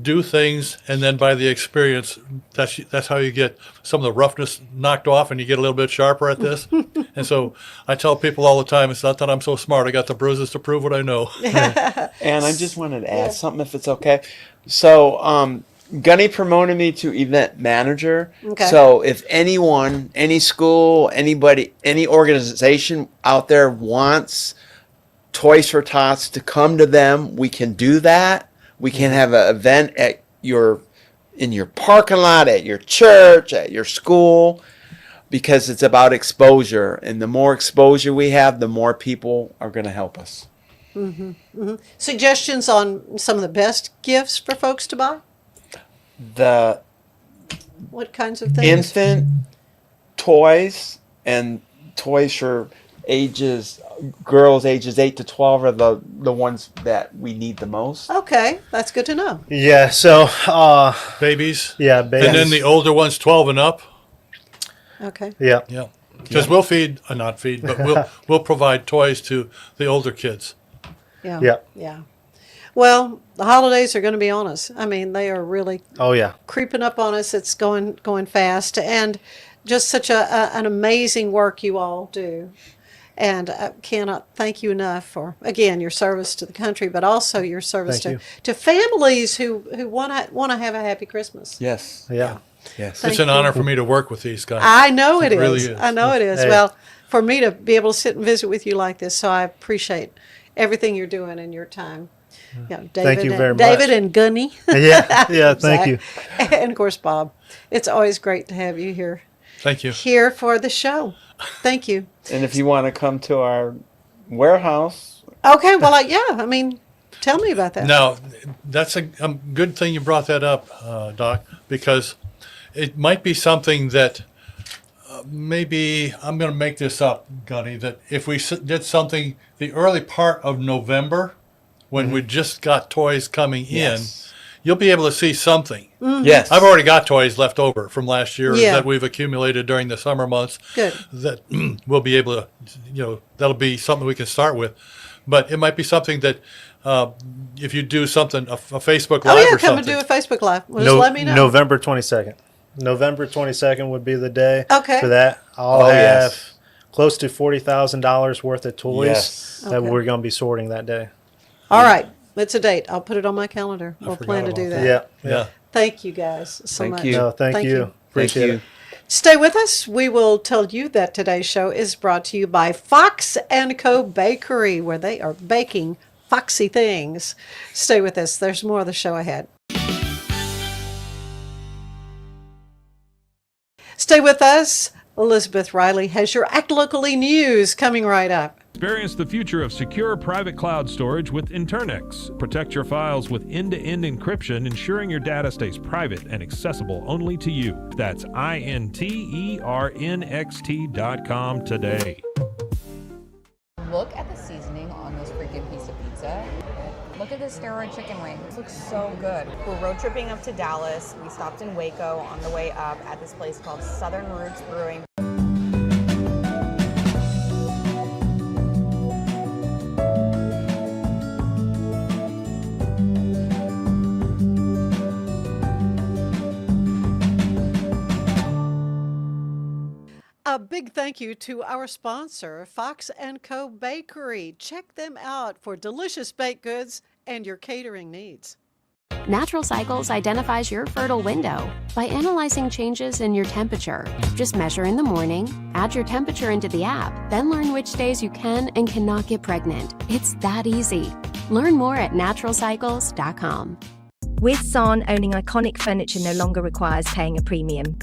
[SPEAKER 4] do things, and then by the experience, that's how you get some of the roughness knocked off, and you get a little bit sharper at this. And so I tell people all the time, it's not that I'm so smart. I got the bruises to prove what I know.
[SPEAKER 2] And I just wanted to add something, if it's okay. So, Gunny promoted me to event manager.
[SPEAKER 1] Okay.
[SPEAKER 2] So if anyone, any school, anybody, any organization out there wants Toys for Tots to come to them, we can do that. We can have an event in your parking lot, at your church, at your school, because it's about exposure. And the more exposure we have, the more people are going to help us.
[SPEAKER 1] Suggestions on some of the best gifts for folks to buy?
[SPEAKER 2] The
[SPEAKER 1] What kinds of things?
[SPEAKER 2] infant toys and toys for girls ages 8 to 12 are the ones that we need the most.
[SPEAKER 1] Okay, that's good to know.
[SPEAKER 3] Yeah, so
[SPEAKER 4] Babies.
[SPEAKER 3] yeah, babies.
[SPEAKER 4] And then the older ones, 12 and up.
[SPEAKER 1] Okay.
[SPEAKER 3] Yeah.
[SPEAKER 4] Yeah. Because we'll feed, not feed, but we'll provide toys to the older kids.
[SPEAKER 1] Yeah.
[SPEAKER 3] Yeah.
[SPEAKER 1] Yeah. Well, the holidays are going to be on us. I mean, they are really
[SPEAKER 3] Oh yeah.
[SPEAKER 1] creeping up on us. It's going fast, and just such an amazing work you all do. And I cannot thank you enough for, again, your service to the country, but also your service
[SPEAKER 3] Thank
[SPEAKER 1] to families who want to have a happy Christmas.
[SPEAKER 2] Yes.
[SPEAKER 3] Yeah.
[SPEAKER 2] Yes.
[SPEAKER 1] Thank
[SPEAKER 4] It's an
[SPEAKER 1] you.
[SPEAKER 4] honor for me to work with these guys.
[SPEAKER 1] I know it
[SPEAKER 4] really
[SPEAKER 1] is.
[SPEAKER 4] is.
[SPEAKER 1] I know it is.
[SPEAKER 3] Hey.
[SPEAKER 1] Well, for me to be able to sit and visit with you like this, so I appreciate everything you're doing in your time. You know, David,
[SPEAKER 3] you very much.
[SPEAKER 1] David and Gunny.
[SPEAKER 3] Yeah. Yeah. Thank you.
[SPEAKER 1] And of course, Bob. It's always great to have you
[SPEAKER 4] Thank you.
[SPEAKER 1] here for the show. Thank you.
[SPEAKER 2] And if you want to come to our warehouse,
[SPEAKER 1] Okay, well, I mean, tell me about that.
[SPEAKER 4] Now, that's a good thing you brought that up, Doc, because it might be something that maybe, I'm going to make this up, Gunny, that if we did something the early part of November, when we just got toys coming
[SPEAKER 2] Yes.
[SPEAKER 4] in, you'll be able to see something.
[SPEAKER 2] yes.
[SPEAKER 4] I've already got toys left over from last year
[SPEAKER 1] Yeah.
[SPEAKER 4] that we've accumulated during the summer months.
[SPEAKER 1] Good.
[SPEAKER 4] That we'll be able to, that'll be something we can start with. But it might be something that if you do something, a Facebook Live
[SPEAKER 1] Oh, yeah,
[SPEAKER 4] or
[SPEAKER 1] come
[SPEAKER 4] something.
[SPEAKER 1] and do a Facebook Live. Well, just let me know.
[SPEAKER 3] November 22nd. November 22nd would be the day
[SPEAKER 1] Okay.
[SPEAKER 3] for that. I'll
[SPEAKER 2] Oh,
[SPEAKER 3] have
[SPEAKER 2] yes.
[SPEAKER 3] close to $40,000 worth of toys
[SPEAKER 2] Yes.
[SPEAKER 3] that
[SPEAKER 1] Okay.
[SPEAKER 3] we're going to be sorting that day.
[SPEAKER 1] All right. It's a date. I'll put it on my calendar. We'll
[SPEAKER 4] forgot
[SPEAKER 1] plan to
[SPEAKER 4] about
[SPEAKER 1] do
[SPEAKER 4] that.
[SPEAKER 1] that.
[SPEAKER 3] Yeah.
[SPEAKER 4] Yeah.
[SPEAKER 1] Thank you guys so
[SPEAKER 2] Thank
[SPEAKER 1] much.
[SPEAKER 2] you.
[SPEAKER 3] No, thank you.
[SPEAKER 2] Thank
[SPEAKER 3] Appreciate
[SPEAKER 2] you.
[SPEAKER 3] it.
[SPEAKER 1] Stay with us. We will tell you that today's show is brought to you by Fox & Co. Bakery, where they are baking foxy things. Stay with us. There's more of the show ahead. Stay with us. Elizabeth Riley has your Act Locally news coming right up.
[SPEAKER 5] Experience the future of secure private cloud storage with Internix. Protect your files with end-to-end encryption, ensuring your data stays private and accessible only to you. That's internxt.com today.
[SPEAKER 9] Look at the seasoning on this freaking piece of pizza. Look at this steroid chicken wing. This looks so good.
[SPEAKER 11] We're road tripping up to Dallas. We stopped in Waco on the way up at this place called Southern Roots Brewing.
[SPEAKER 1] A big thank you to our sponsor, Fox & Co. Bakery. Check them out for delicious baked goods and your catering needs.
[SPEAKER 12] Natural Cycles identifies your fertile window by analyzing changes in your temperature. Just measure in the morning, add your temperature into the app, then learn which days you can and cannot get pregnant. It's that easy. Learn more at naturalcycles.com.
[SPEAKER 13] With San, owning iconic furniture no longer requires paying a premium.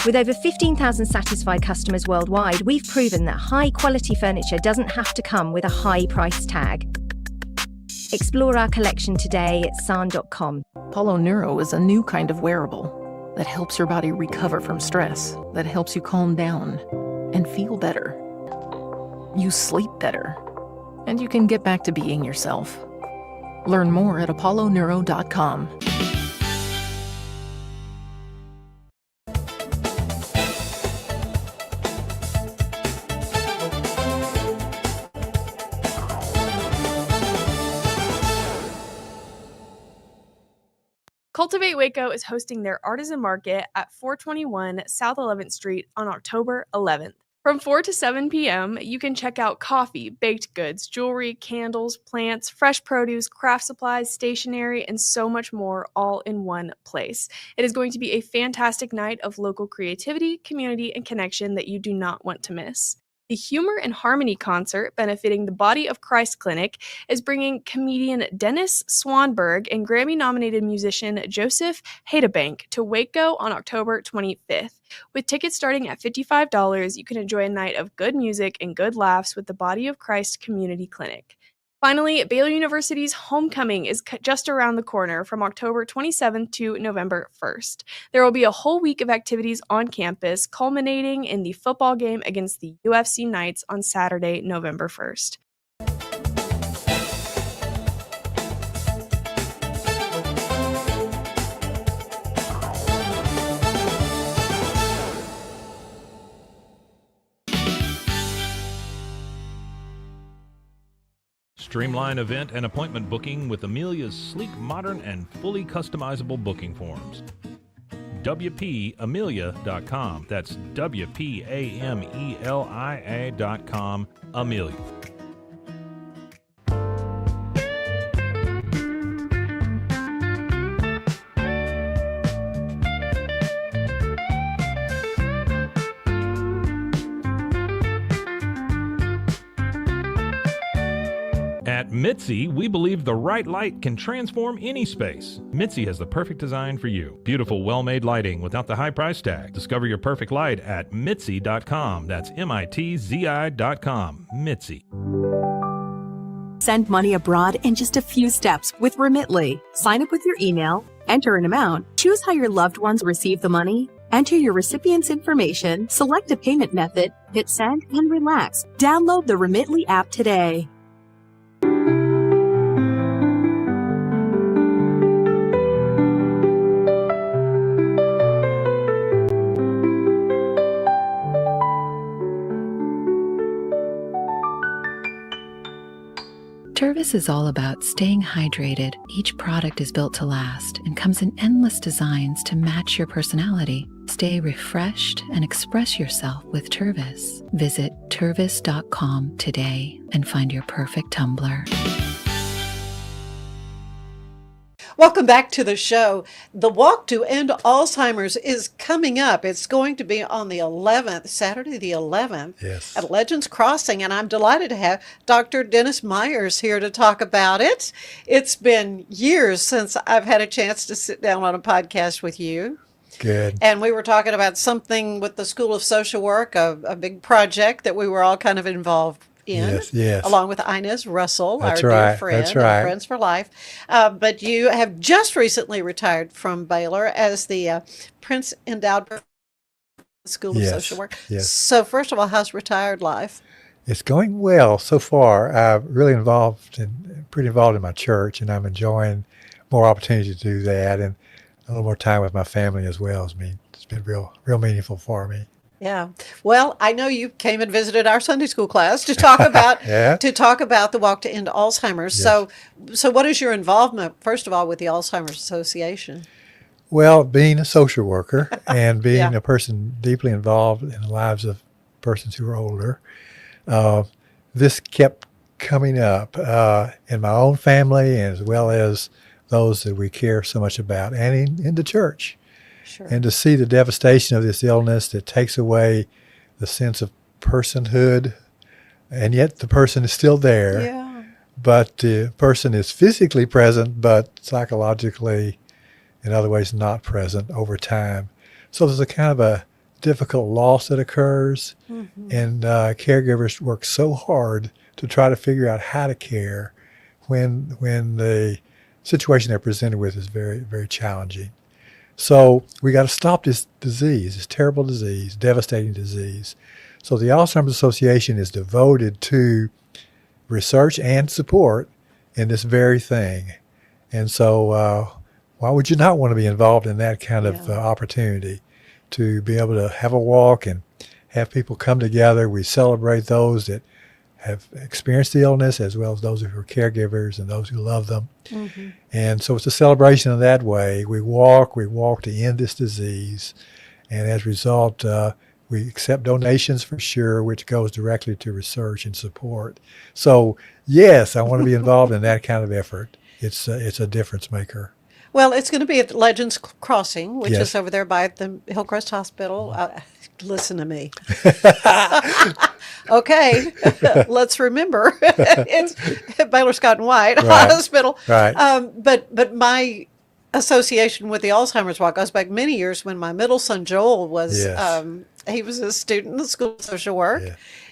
[SPEAKER 13] With over 15,000 satisfied customers worldwide, we've proven that high-quality furniture doesn't have to come with a high price tag. Explore our collection today at san.com.
[SPEAKER 14] Apollo Neuro is a new kind of wearable that helps your body recover from stress, that helps you calm down and feel better. You sleep better, and you can get back to being yourself. Learn more at apolloneuro.com.
[SPEAKER 11] Cultivate Waco is hosting their artisan market at 421 South 11th Street on October 11th. From 4 to 7 p.m., you can check out coffee, baked goods, jewelry, candles, plants, fresh produce, craft supplies, stationery, and so much more all in one place. It is going to be a fantastic night of local creativity, community, and connection that you do not want to miss. The Humor and Harmony concert, benefiting the Body of Christ Clinic, is bringing comedian Dennis Swanberg and Grammy-nominated musician Joseph Hadebank to Waco on October 25th. With tickets starting at $55, you can enjoy a night of good music and good laughs with the Body of Christ Community Clinic. Finally, Baylor University's homecoming is just around the corner from October 27th to November 1st. There will be a whole week of activities on campus, culminating in the football game against the UFC Knights on Saturday, November 1st.
[SPEAKER 5] Streamline event and appointment booking with Amelia's sleek, modern, and fully customizable booking forms. WPAmelia.com. That's WPAMELIA.com. Amelia. At Mitzi, we believe the right light can transform any space. Mitzi has the perfect design for you. Beautiful, well-made lighting without the high price tag. Discover your perfect light at Mitzi.com. That's MITZI.com. Mitzi.
[SPEAKER 15] Send money abroad in just a few steps with Remitly. Sign up with your email, enter an amount, choose how your loved ones receive the money, enter your recipient's information, select a payment method, hit send, and relax. Download the Remitly app today.
[SPEAKER 16] Tervis is all about staying hydrated. Each product is built to last and comes in endless designs to match your personality. Stay refreshed and express yourself with Tervis. Visit tervis.com today and find your perfect tumbler.
[SPEAKER 1] Welcome back to the show. The Walk to End Alzheimer's is coming up. It's going to be on the 11th, Saturday the 11th, at Legends Crossing, and I'm delighted to have Dr. Dennis Myers here to talk about it. It's been years since I've had a chance to sit down on a podcast with you.
[SPEAKER 17] Good.
[SPEAKER 1] And we were talking about something with the School of Social Work, a big project that we were all kind of involved in,
[SPEAKER 17] yes.
[SPEAKER 1] along with Inez Russell,
[SPEAKER 17] That's
[SPEAKER 1] our
[SPEAKER 17] right.
[SPEAKER 1] dear friend,
[SPEAKER 17] That's right.
[SPEAKER 1] Friends for Life. But you have just recently retired from Baylor as the Prince Endowed School of Social Work.
[SPEAKER 17] Yes.
[SPEAKER 1] So first of all, how's retired life?
[SPEAKER 17] It's going well so far. I'm really pretty involved in my church, and I'm enjoying more opportunity to do that, and a little more time with my family as well. It's been real meaningful for me.
[SPEAKER 1] Yeah. Well, I know you came and visited our Sunday school class to talk about
[SPEAKER 17] Yeah.
[SPEAKER 1] the Walk to End Alzheimer's.
[SPEAKER 17] Yes.
[SPEAKER 1] So what is your involvement, first of all, with the Alzheimer's Association?
[SPEAKER 17] Well, being a social worker and being
[SPEAKER 1] Yeah.
[SPEAKER 17] a person deeply involved in the lives of persons who are older, this kept coming up in my own family as well as those that we care so much about, and in the church.
[SPEAKER 1] Sure.
[SPEAKER 17] And to see the devastation of this illness that takes away the sense of personhood, and yet the person is still there,
[SPEAKER 1] Yeah.
[SPEAKER 17] but the person is physically present, but psychologically, in other ways, not present over time. So there's a kind of a difficult loss that occurs, and caregivers work so hard to try to figure out how to care when the situation they're presented with is very, very challenging. So we got to stop this disease, this terrible disease, devastating disease. So the Alzheimer's Association is devoted to research and support in this very thing. And so why would you not want to be involved in that kind of opportunity to be able to have a walk and have people come together? We celebrate those that have experienced the illness as well as those who are caregivers and those who love them. And so it's a celebration in that way. We walk to end this disease. And as a result, we accept donations for sure, which goes directly to research and support. So yes, I want to be involved in that kind of effort. It's a difference maker.
[SPEAKER 1] Well, it's going to be at Legends Crossing, which
[SPEAKER 17] Yes.
[SPEAKER 1] is over there by the Hillcrest Hospital. Listen to me. Okay, let's remember it's Baylor Scott and White
[SPEAKER 17] Right.
[SPEAKER 1] Hospital.
[SPEAKER 17] Right.
[SPEAKER 1] But my association with the Alzheimer's Walk goes back many years when my middle son Joel was
[SPEAKER 17] Yes.
[SPEAKER 1] he was a student in the School of Social Work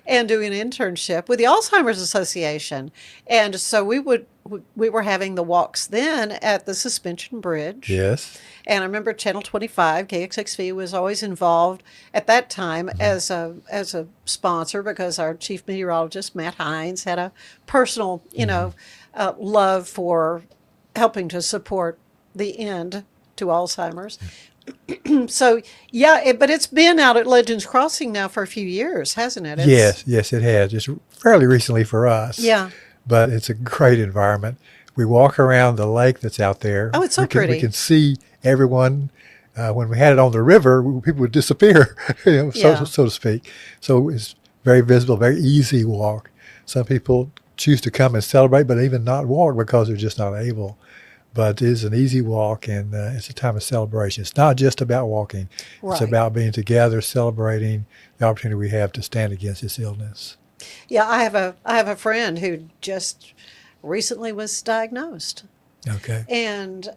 [SPEAKER 1] and doing an internship with the Alzheimer's Association, and so we were having the walks then at the Suspension Bridge.
[SPEAKER 17] Yes.
[SPEAKER 1] And I remember Channel 25, KXXV, was always involved at that time as a sponsor because our chief meteorologist, Matt Hines, had a personal, love for helping to support the end to Alzheimer's. So, but it's been out at Legends Crossing now for a few years, hasn't it?
[SPEAKER 17] Yes, it has. Just fairly recently for us.
[SPEAKER 1] Yeah.
[SPEAKER 17] But it's a great environment. We walk around the lake that's out there.
[SPEAKER 1] Oh, it's so pretty.
[SPEAKER 17] We can see everyone. When we had it on the river, people would disappear, so to speak. So it's very visible, very easy walk. Some people choose to come and celebrate, but even not walk because they're just not able. But it is an easy walk, and it's a time of celebration. It's not just about walking. It's
[SPEAKER 1] Right.
[SPEAKER 17] about being together, celebrating the opportunity we have to stand against this illness.
[SPEAKER 1] Yeah, I have a friend who just recently was diagnosed.
[SPEAKER 17] Okay.
[SPEAKER 1] And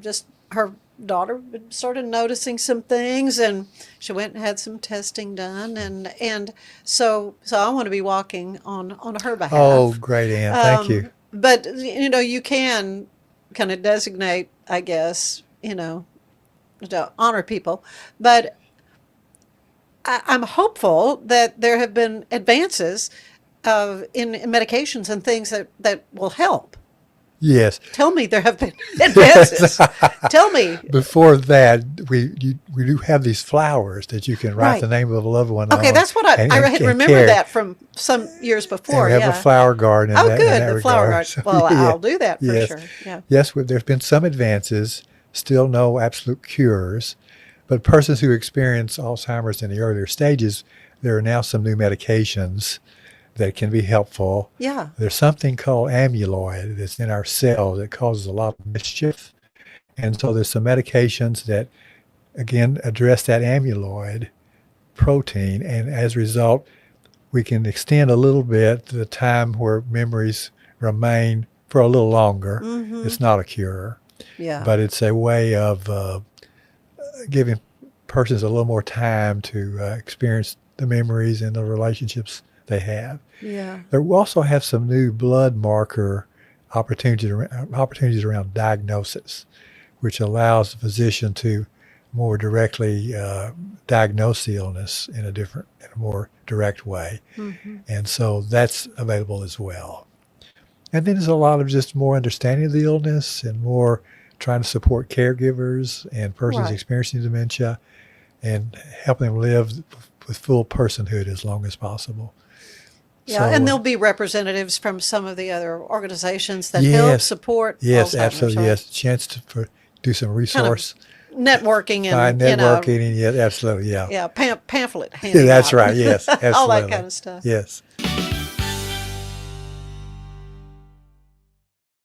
[SPEAKER 1] just her daughter started noticing some things, and she went and had some testing done, and so I want to be walking on her behalf.
[SPEAKER 17] Oh, great, Ann. Thank you.
[SPEAKER 1] But you can kind of designate, I guess, to honor people, but I'm hopeful that there have been advances in medications and things that will help.
[SPEAKER 17] Yes.
[SPEAKER 1] Tell me there have been advances. Tell me.
[SPEAKER 17] Before that, we do have these flowers that you can write
[SPEAKER 1] Right.
[SPEAKER 17] the name of a loved one on.
[SPEAKER 1] Okay, that's what I had remembered
[SPEAKER 17] care.
[SPEAKER 1] that from some years before.
[SPEAKER 17] And we have a flower garden. In
[SPEAKER 1] Oh,
[SPEAKER 17] that,
[SPEAKER 1] good,
[SPEAKER 17] in that
[SPEAKER 1] the flower
[SPEAKER 17] regard.
[SPEAKER 1] garden. Well, I'll do that for
[SPEAKER 17] yes.
[SPEAKER 1] sure. Yeah.
[SPEAKER 17] Yes, there's been some advances. Still no absolute cures, but persons who experience Alzheimer's in the earlier stages, there are now some new medications that can be helpful.
[SPEAKER 1] Yeah.
[SPEAKER 17] There's something called amyloid that's in our cells that causes a lot of mischief. And so there's some medications that, again, address that amyloid protein. And as a result, we can extend a little bit the time where memories remain for a little longer.
[SPEAKER 1] Mhm.
[SPEAKER 17] It's not a cure.
[SPEAKER 1] Yeah.
[SPEAKER 17] But it's a way of giving persons a little more time to experience the memories and the relationships they have.
[SPEAKER 1] Yeah.
[SPEAKER 17] There we also have some new blood marker opportunities around diagnosis, which allows the physician to more directly diagnose the illness in a more direct way. And so that's available as well. And then there's a lot of just more understanding of the illness and more trying to support caregivers and persons
[SPEAKER 1] Right.
[SPEAKER 17] experiencing dementia and helping them live with full personhood as long as possible.
[SPEAKER 1] Yeah,
[SPEAKER 17] So,
[SPEAKER 1] and there'll be representatives from some of the other organizations that help support
[SPEAKER 17] Yes,
[SPEAKER 1] Alzheimer's,
[SPEAKER 17] absolutely.
[SPEAKER 1] right?
[SPEAKER 17] Yes, chance to do some resource
[SPEAKER 1] Networking and
[SPEAKER 17] networking, and yeah, absolutely, yeah.
[SPEAKER 1] yeah, pamphlet handing
[SPEAKER 17] That's
[SPEAKER 1] out.
[SPEAKER 17] right. Yes, absolutely.
[SPEAKER 1] All that kind of stuff.
[SPEAKER 17] Yes.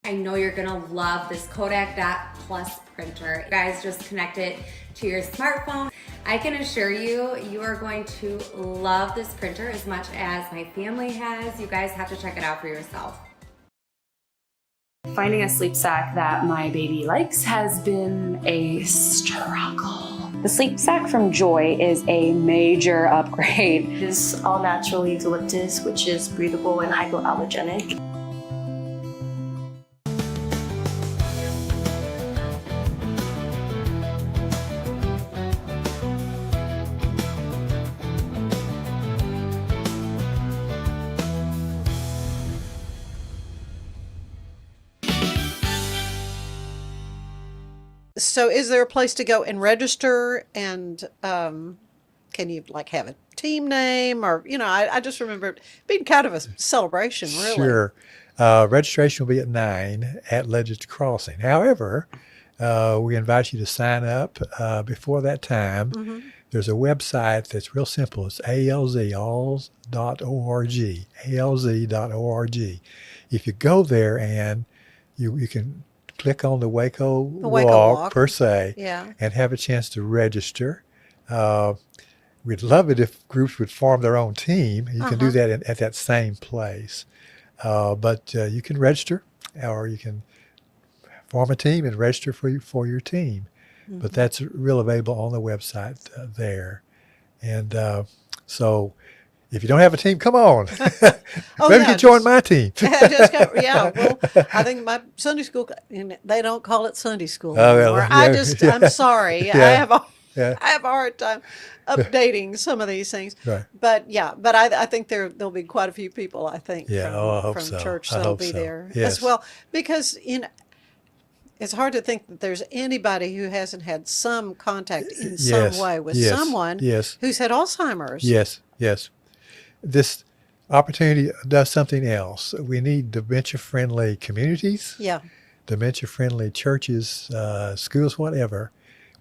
[SPEAKER 18] I know you're gonna love this Kodak Dot Plus printer. You guys just connect it to your smartphone. I can assure you, you are going to love this printer as much as my family has. You guys have to check it out for yourself.
[SPEAKER 19] Finding a sleep sack that my baby likes has been a struggle.
[SPEAKER 20] The sleep sack from Joy is a major upgrade.
[SPEAKER 21] It is all natural eucalyptus, which is breathable and hypoallergenic.
[SPEAKER 1] So is there a place to go and register, and can you like have a team name, or I just remember it being kind of a celebration, really.
[SPEAKER 17] Sure. Registration will be at 9 at Legends Crossing. However, we invite you to sign up before that time. There's a website that's real simple. It's alz.org, alz.org. If you go there, and you can click on the Waco Walk per se, and have a chance to register. We'd love it if groups would form their own team. You can do that at that same place. But you can register, or you can form a team and register for your team. But that's real available on the website there. And so if you don't have a team, come on. Maybe you can join my team.
[SPEAKER 1] Well, I think my Sunday school, they don't call it Sunday school anymore. I'm sorry. I have a hard time updating some of these things.
[SPEAKER 17] Right.
[SPEAKER 1] But I think there'll be quite a few people, I think,
[SPEAKER 17] I hope
[SPEAKER 1] from
[SPEAKER 17] so.
[SPEAKER 1] church
[SPEAKER 17] I
[SPEAKER 1] that'll
[SPEAKER 17] hope
[SPEAKER 1] be
[SPEAKER 17] so.
[SPEAKER 1] there
[SPEAKER 17] Yes.
[SPEAKER 1] as well. Because, it's hard to think that there's anybody who hasn't had some contact in some way with someone who's had Alzheimer's.
[SPEAKER 17] Yes. This opportunity does something else. We need dementia-friendly communities, dementia-friendly churches, schools, whatever.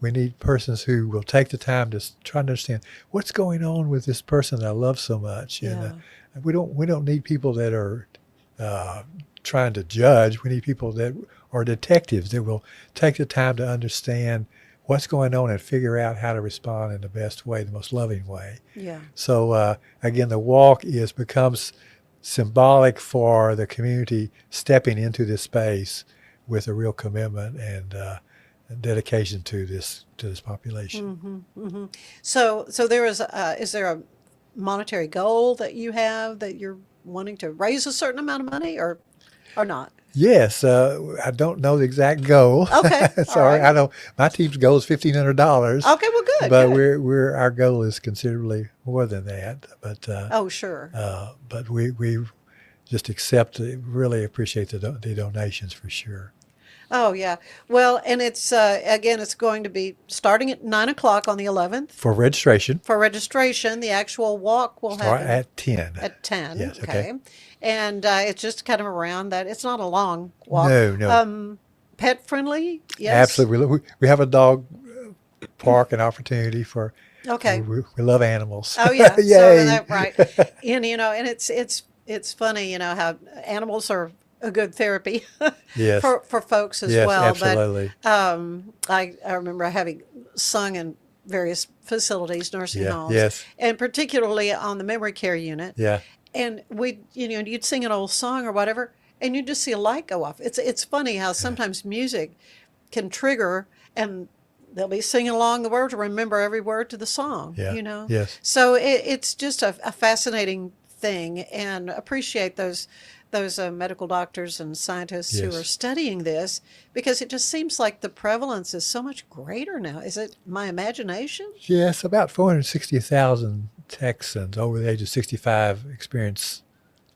[SPEAKER 17] We need persons who will take the time to try to understand what's going on with this person that I love so much. And we don't need people that are trying to judge. We need people that are detectives that will take the time to understand what's going on and figure out how to respond in the best way, the most loving way.
[SPEAKER 1] Yeah.
[SPEAKER 17] So again, the walk becomes symbolic for the community stepping into this space with a real commitment and dedication to this population.
[SPEAKER 1] So there is there a monetary goal that you have, that you're wanting to raise a certain amount of money, or not?
[SPEAKER 17] Yes, I don't know the exact goal.
[SPEAKER 1] Okay,
[SPEAKER 17] sorry,
[SPEAKER 1] right.
[SPEAKER 17] I know my team's goal is $1,500.
[SPEAKER 1] Okay, well, good.
[SPEAKER 17] But
[SPEAKER 1] good.
[SPEAKER 17] our goal is considerably more than that. But
[SPEAKER 1] sure.
[SPEAKER 17] But we just really appreciate the donations for sure.
[SPEAKER 1] Oh yeah. Well, and it's again, it's going to be starting at 9:00 on the 11th.
[SPEAKER 17] For registration.
[SPEAKER 1] For registration, the actual walk will
[SPEAKER 17] Start
[SPEAKER 1] happen
[SPEAKER 17] at 10.
[SPEAKER 1] At 10.
[SPEAKER 17] Yes. Okay.
[SPEAKER 1] And it's just kind of around that. It's not a long walk.
[SPEAKER 17] No.
[SPEAKER 1] Pet friendly. Yes.
[SPEAKER 17] Absolutely. We have a dog park and opportunity for.
[SPEAKER 1] Okay.
[SPEAKER 17] We love animals.
[SPEAKER 1] Oh yeah.
[SPEAKER 17] Yay.
[SPEAKER 1] So right. And and it's funny, how animals are a good therapy
[SPEAKER 17] yes.
[SPEAKER 1] for folks as
[SPEAKER 17] yes,
[SPEAKER 1] well.
[SPEAKER 17] Absolutely.
[SPEAKER 1] But I remember having sung in various facilities, nursing homes,
[SPEAKER 17] yes.
[SPEAKER 1] and particularly on the memory care unit.
[SPEAKER 17] Yeah.
[SPEAKER 1] And you'd sing an old song or whatever, and you'd just see a light go off. It's funny how sometimes music can trigger, and they'll be singing along the words, remember every word to the song.
[SPEAKER 17] Yeah.
[SPEAKER 1] You know.
[SPEAKER 17] Yes.
[SPEAKER 1] So it's just a fascinating thing, and appreciate those medical doctors and scientists who
[SPEAKER 17] Yes.
[SPEAKER 1] are studying this, because it just seems like the prevalence is so much greater now. Is it my imagination?
[SPEAKER 17] Yes, about 460,000 Texans over the age of 65 experience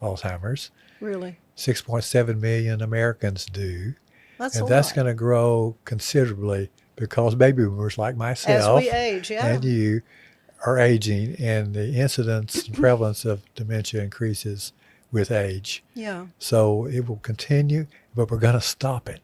[SPEAKER 17] Alzheimer's.
[SPEAKER 1] Really?
[SPEAKER 17] 6.7 million Americans do.
[SPEAKER 1] That's
[SPEAKER 17] and
[SPEAKER 1] a
[SPEAKER 17] that's
[SPEAKER 1] lot.
[SPEAKER 17] going to grow considerably because baby boomers like myself
[SPEAKER 1] As we age, yeah.
[SPEAKER 17] and you are aging, and the incidence and prevalence of dementia increases with age.
[SPEAKER 1] Yeah.
[SPEAKER 17] So it will continue, but we're going to stop it.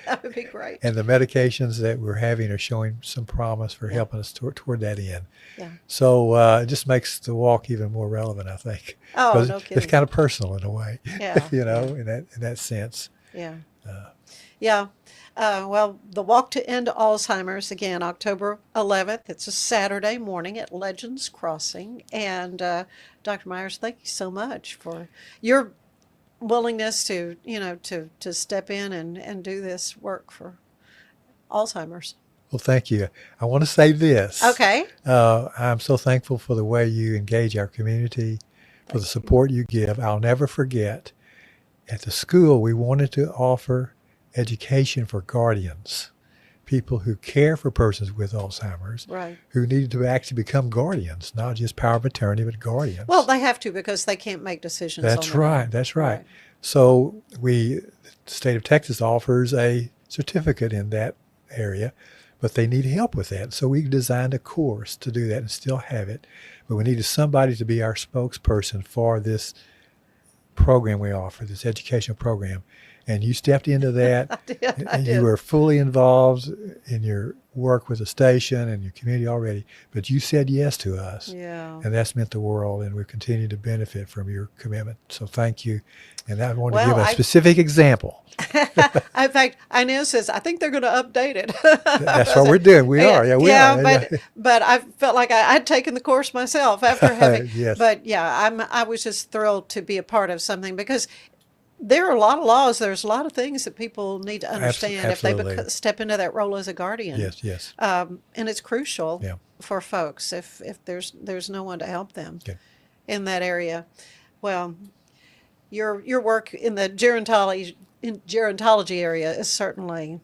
[SPEAKER 1] That would be great.
[SPEAKER 17] And the medications that we're having are showing some promise for helping us toward that end.
[SPEAKER 1] Yeah.
[SPEAKER 17] So it just makes the walk even more relevant, I think.
[SPEAKER 1] Oh,
[SPEAKER 17] 'Cause
[SPEAKER 1] no
[SPEAKER 17] it's
[SPEAKER 1] kidding.
[SPEAKER 17] kind of personal in a way.
[SPEAKER 1] Yeah,
[SPEAKER 17] you know, in that sense.
[SPEAKER 1] Yeah. Yeah. Well, the Walk to End Alzheimer's, again, October 11th. It's a Saturday morning at Legends Crossing. And Dr. Myers, thank you so much for your willingness to, to step in and do this work for Alzheimer's.
[SPEAKER 17] Well, thank you. I want to say this.
[SPEAKER 1] Okay.
[SPEAKER 17] I'm so thankful for the way you engage our community, for the support you give. I'll never forget, at the school, we wanted to offer education for guardians, people who care for persons with Alzheimer's,
[SPEAKER 1] Right.
[SPEAKER 17] who needed to actually become guardians, not just power of attorney, but guardians.
[SPEAKER 1] Well, they have to, because they can't make decisions
[SPEAKER 17] That's
[SPEAKER 1] on their
[SPEAKER 17] right.
[SPEAKER 1] own.
[SPEAKER 17] That's right. So the state of Texas offers a certificate in that area, but they need help with that. So we designed a course to do that and still have it. But we needed somebody to be our spokesperson for this program we offer, this educational program. And you stepped into that.
[SPEAKER 1] I did.
[SPEAKER 17] You were fully involved in your work with the station and your community already, but you said yes to us.
[SPEAKER 1] Yeah.
[SPEAKER 17] And that's meant the world, and we continue to benefit from your commitment. So thank you. And I want to
[SPEAKER 1] Well,
[SPEAKER 17] give a specific example.
[SPEAKER 1] In fact, Inez says, I think they're going to update it.
[SPEAKER 17] That's what we're doing. We are. Yeah, we are.
[SPEAKER 1] But I felt like I'd taken the course myself after having.
[SPEAKER 17] Yes.
[SPEAKER 1] But yeah, I was just thrilled to be a part of something, because there are a lot of laws. There's a lot of things that people need to understand if they
[SPEAKER 17] Absolutely.
[SPEAKER 1] step into that role as a guardian.
[SPEAKER 17] Yes.
[SPEAKER 1] And it's crucial
[SPEAKER 17] Yeah.
[SPEAKER 1] for folks if there's no one to help them
[SPEAKER 17] Okay.
[SPEAKER 1] in that area. Well, your work in the gerontology area is certainly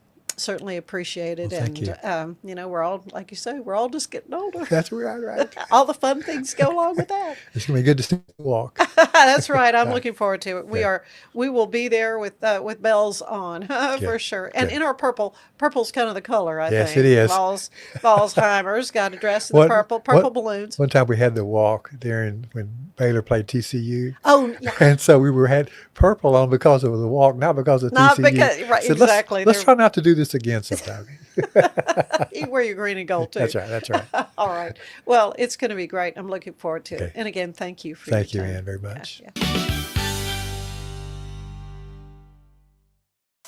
[SPEAKER 1] appreciated.
[SPEAKER 17] Well, thank
[SPEAKER 1] and we're all, like you say, we're all just getting older.
[SPEAKER 17] That's right.
[SPEAKER 1] All the fun things go along with that.
[SPEAKER 17] It's going to be good to see you walk.
[SPEAKER 1] That's right. I'm looking forward to it. We will be there with bells on for sure. And in our purple's kind of the color, I think.
[SPEAKER 17] Yes, it is.
[SPEAKER 1] Alzheimer's got to dress in the purple balloons.
[SPEAKER 17] One time we had the walk when Baylor played TCU.
[SPEAKER 1] Oh, yeah.
[SPEAKER 17] And so we had purple on because of the walk, not because of
[SPEAKER 1] Not
[SPEAKER 17] TCU.
[SPEAKER 1] because, right,
[SPEAKER 17] So
[SPEAKER 1] exactly.
[SPEAKER 17] Let's try not to do this again sometime.
[SPEAKER 1] You wear your green and gold too.
[SPEAKER 17] That's right.
[SPEAKER 1] All right. Well, it's going to be great. I'm looking forward to it.
[SPEAKER 17] Okay.
[SPEAKER 1] And again, thank you for
[SPEAKER 17] Thank
[SPEAKER 1] your
[SPEAKER 17] you,
[SPEAKER 1] time.
[SPEAKER 17] Ann, very much.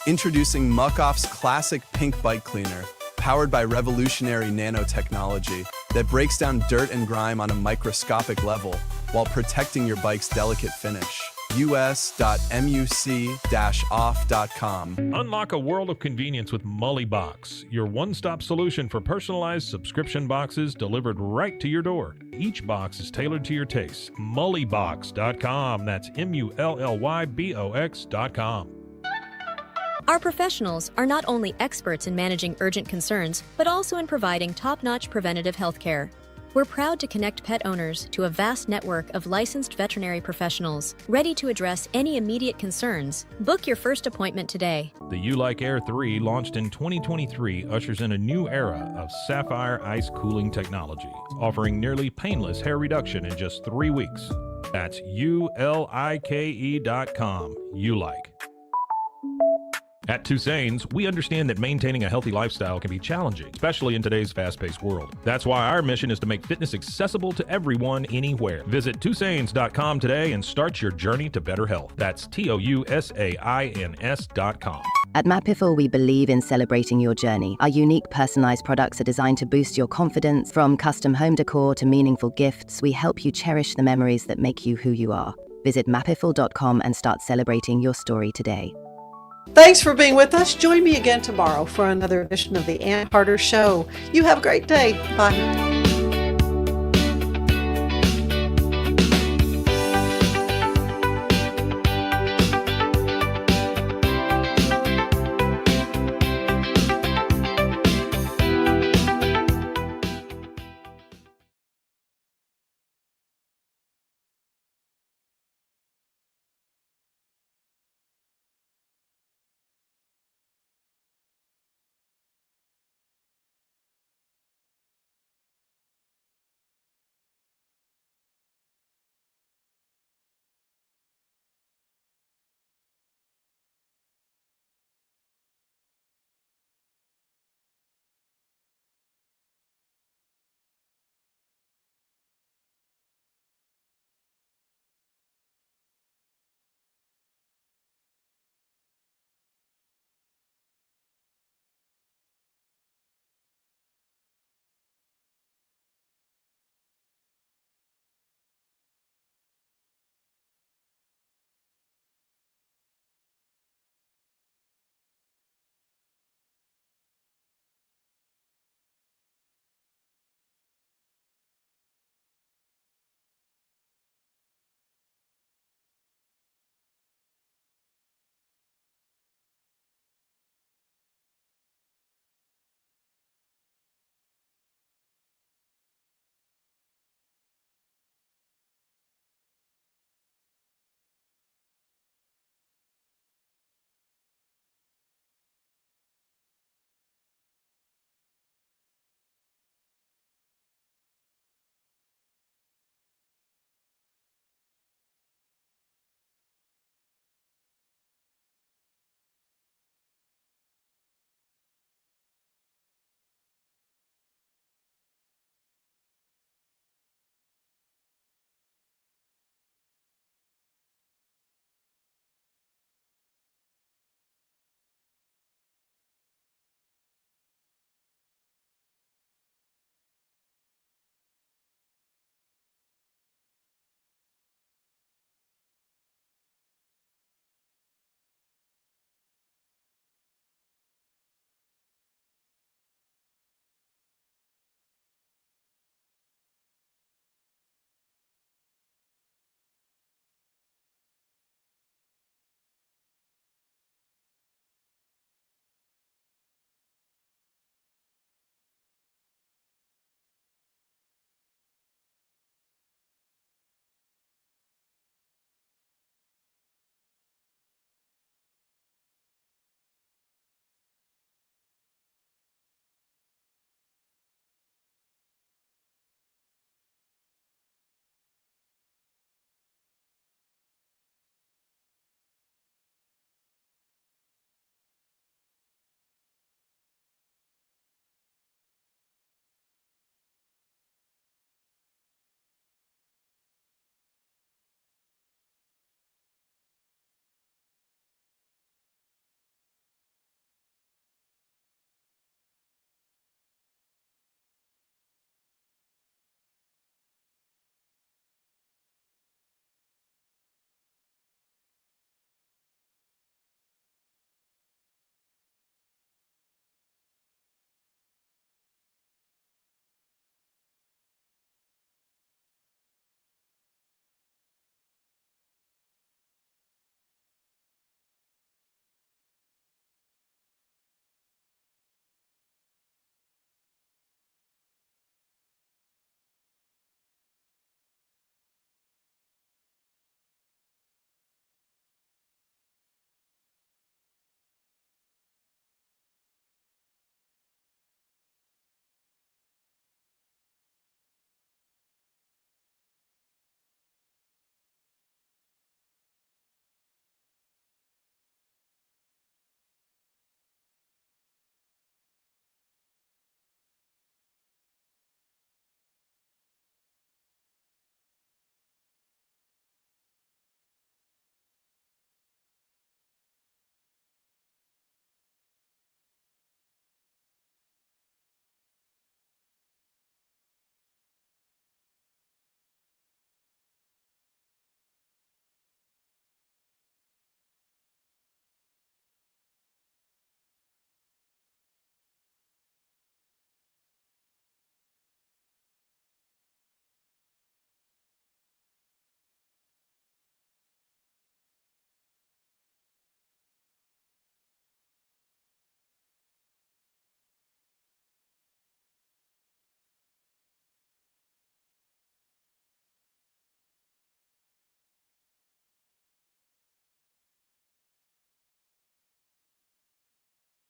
[SPEAKER 6] Introducing Muck-Off's classic pink bike cleaner, powered by revolutionary nanotechnology that breaks down dirt and grime on a microscopic level while protecting your bike's delicate finish. us.muc-off.com.
[SPEAKER 5] Unlock a world of convenience with Mully Box, your one-stop solution for personalized subscription boxes delivered right to your door. Each box is tailored to your taste. Mullybox.com. That's MULLYBOX.com.
[SPEAKER 22] Our professionals are not only experts in managing urgent concerns, but also in providing top-notch preventative health care. We're proud to connect pet owners to a vast network of licensed veterinary professionals, ready to address any immediate concerns. Book your first appointment today.
[SPEAKER 5] The U-Like Air 3, launched in 2023, ushers in a new era of sapphire ice cooling technology, offering nearly painless hair reduction in just 3 weeks. That's ULIKE.com. U-Like. At Toussaint's, we understand that maintaining a healthy lifestyle can be challenging, especially in today's fast-paced world. That's why our mission is to make fitness accessible to everyone, anywhere. Visit Toussaint's.com today and start your journey to better health. That's TOUSAINS.com.
[SPEAKER 23] At Mapiful, we believe in celebrating your journey. Our unique personalized products are designed to boost your confidence. From custom home decor to meaningful gifts, we help you cherish the memories that make you who you are. Visit Mapiful.com and start celebrating your story today.
[SPEAKER 1] Thanks for being with us. Join me again tomorrow for another edition of the Ann Carter Show. You have a great day. Bye.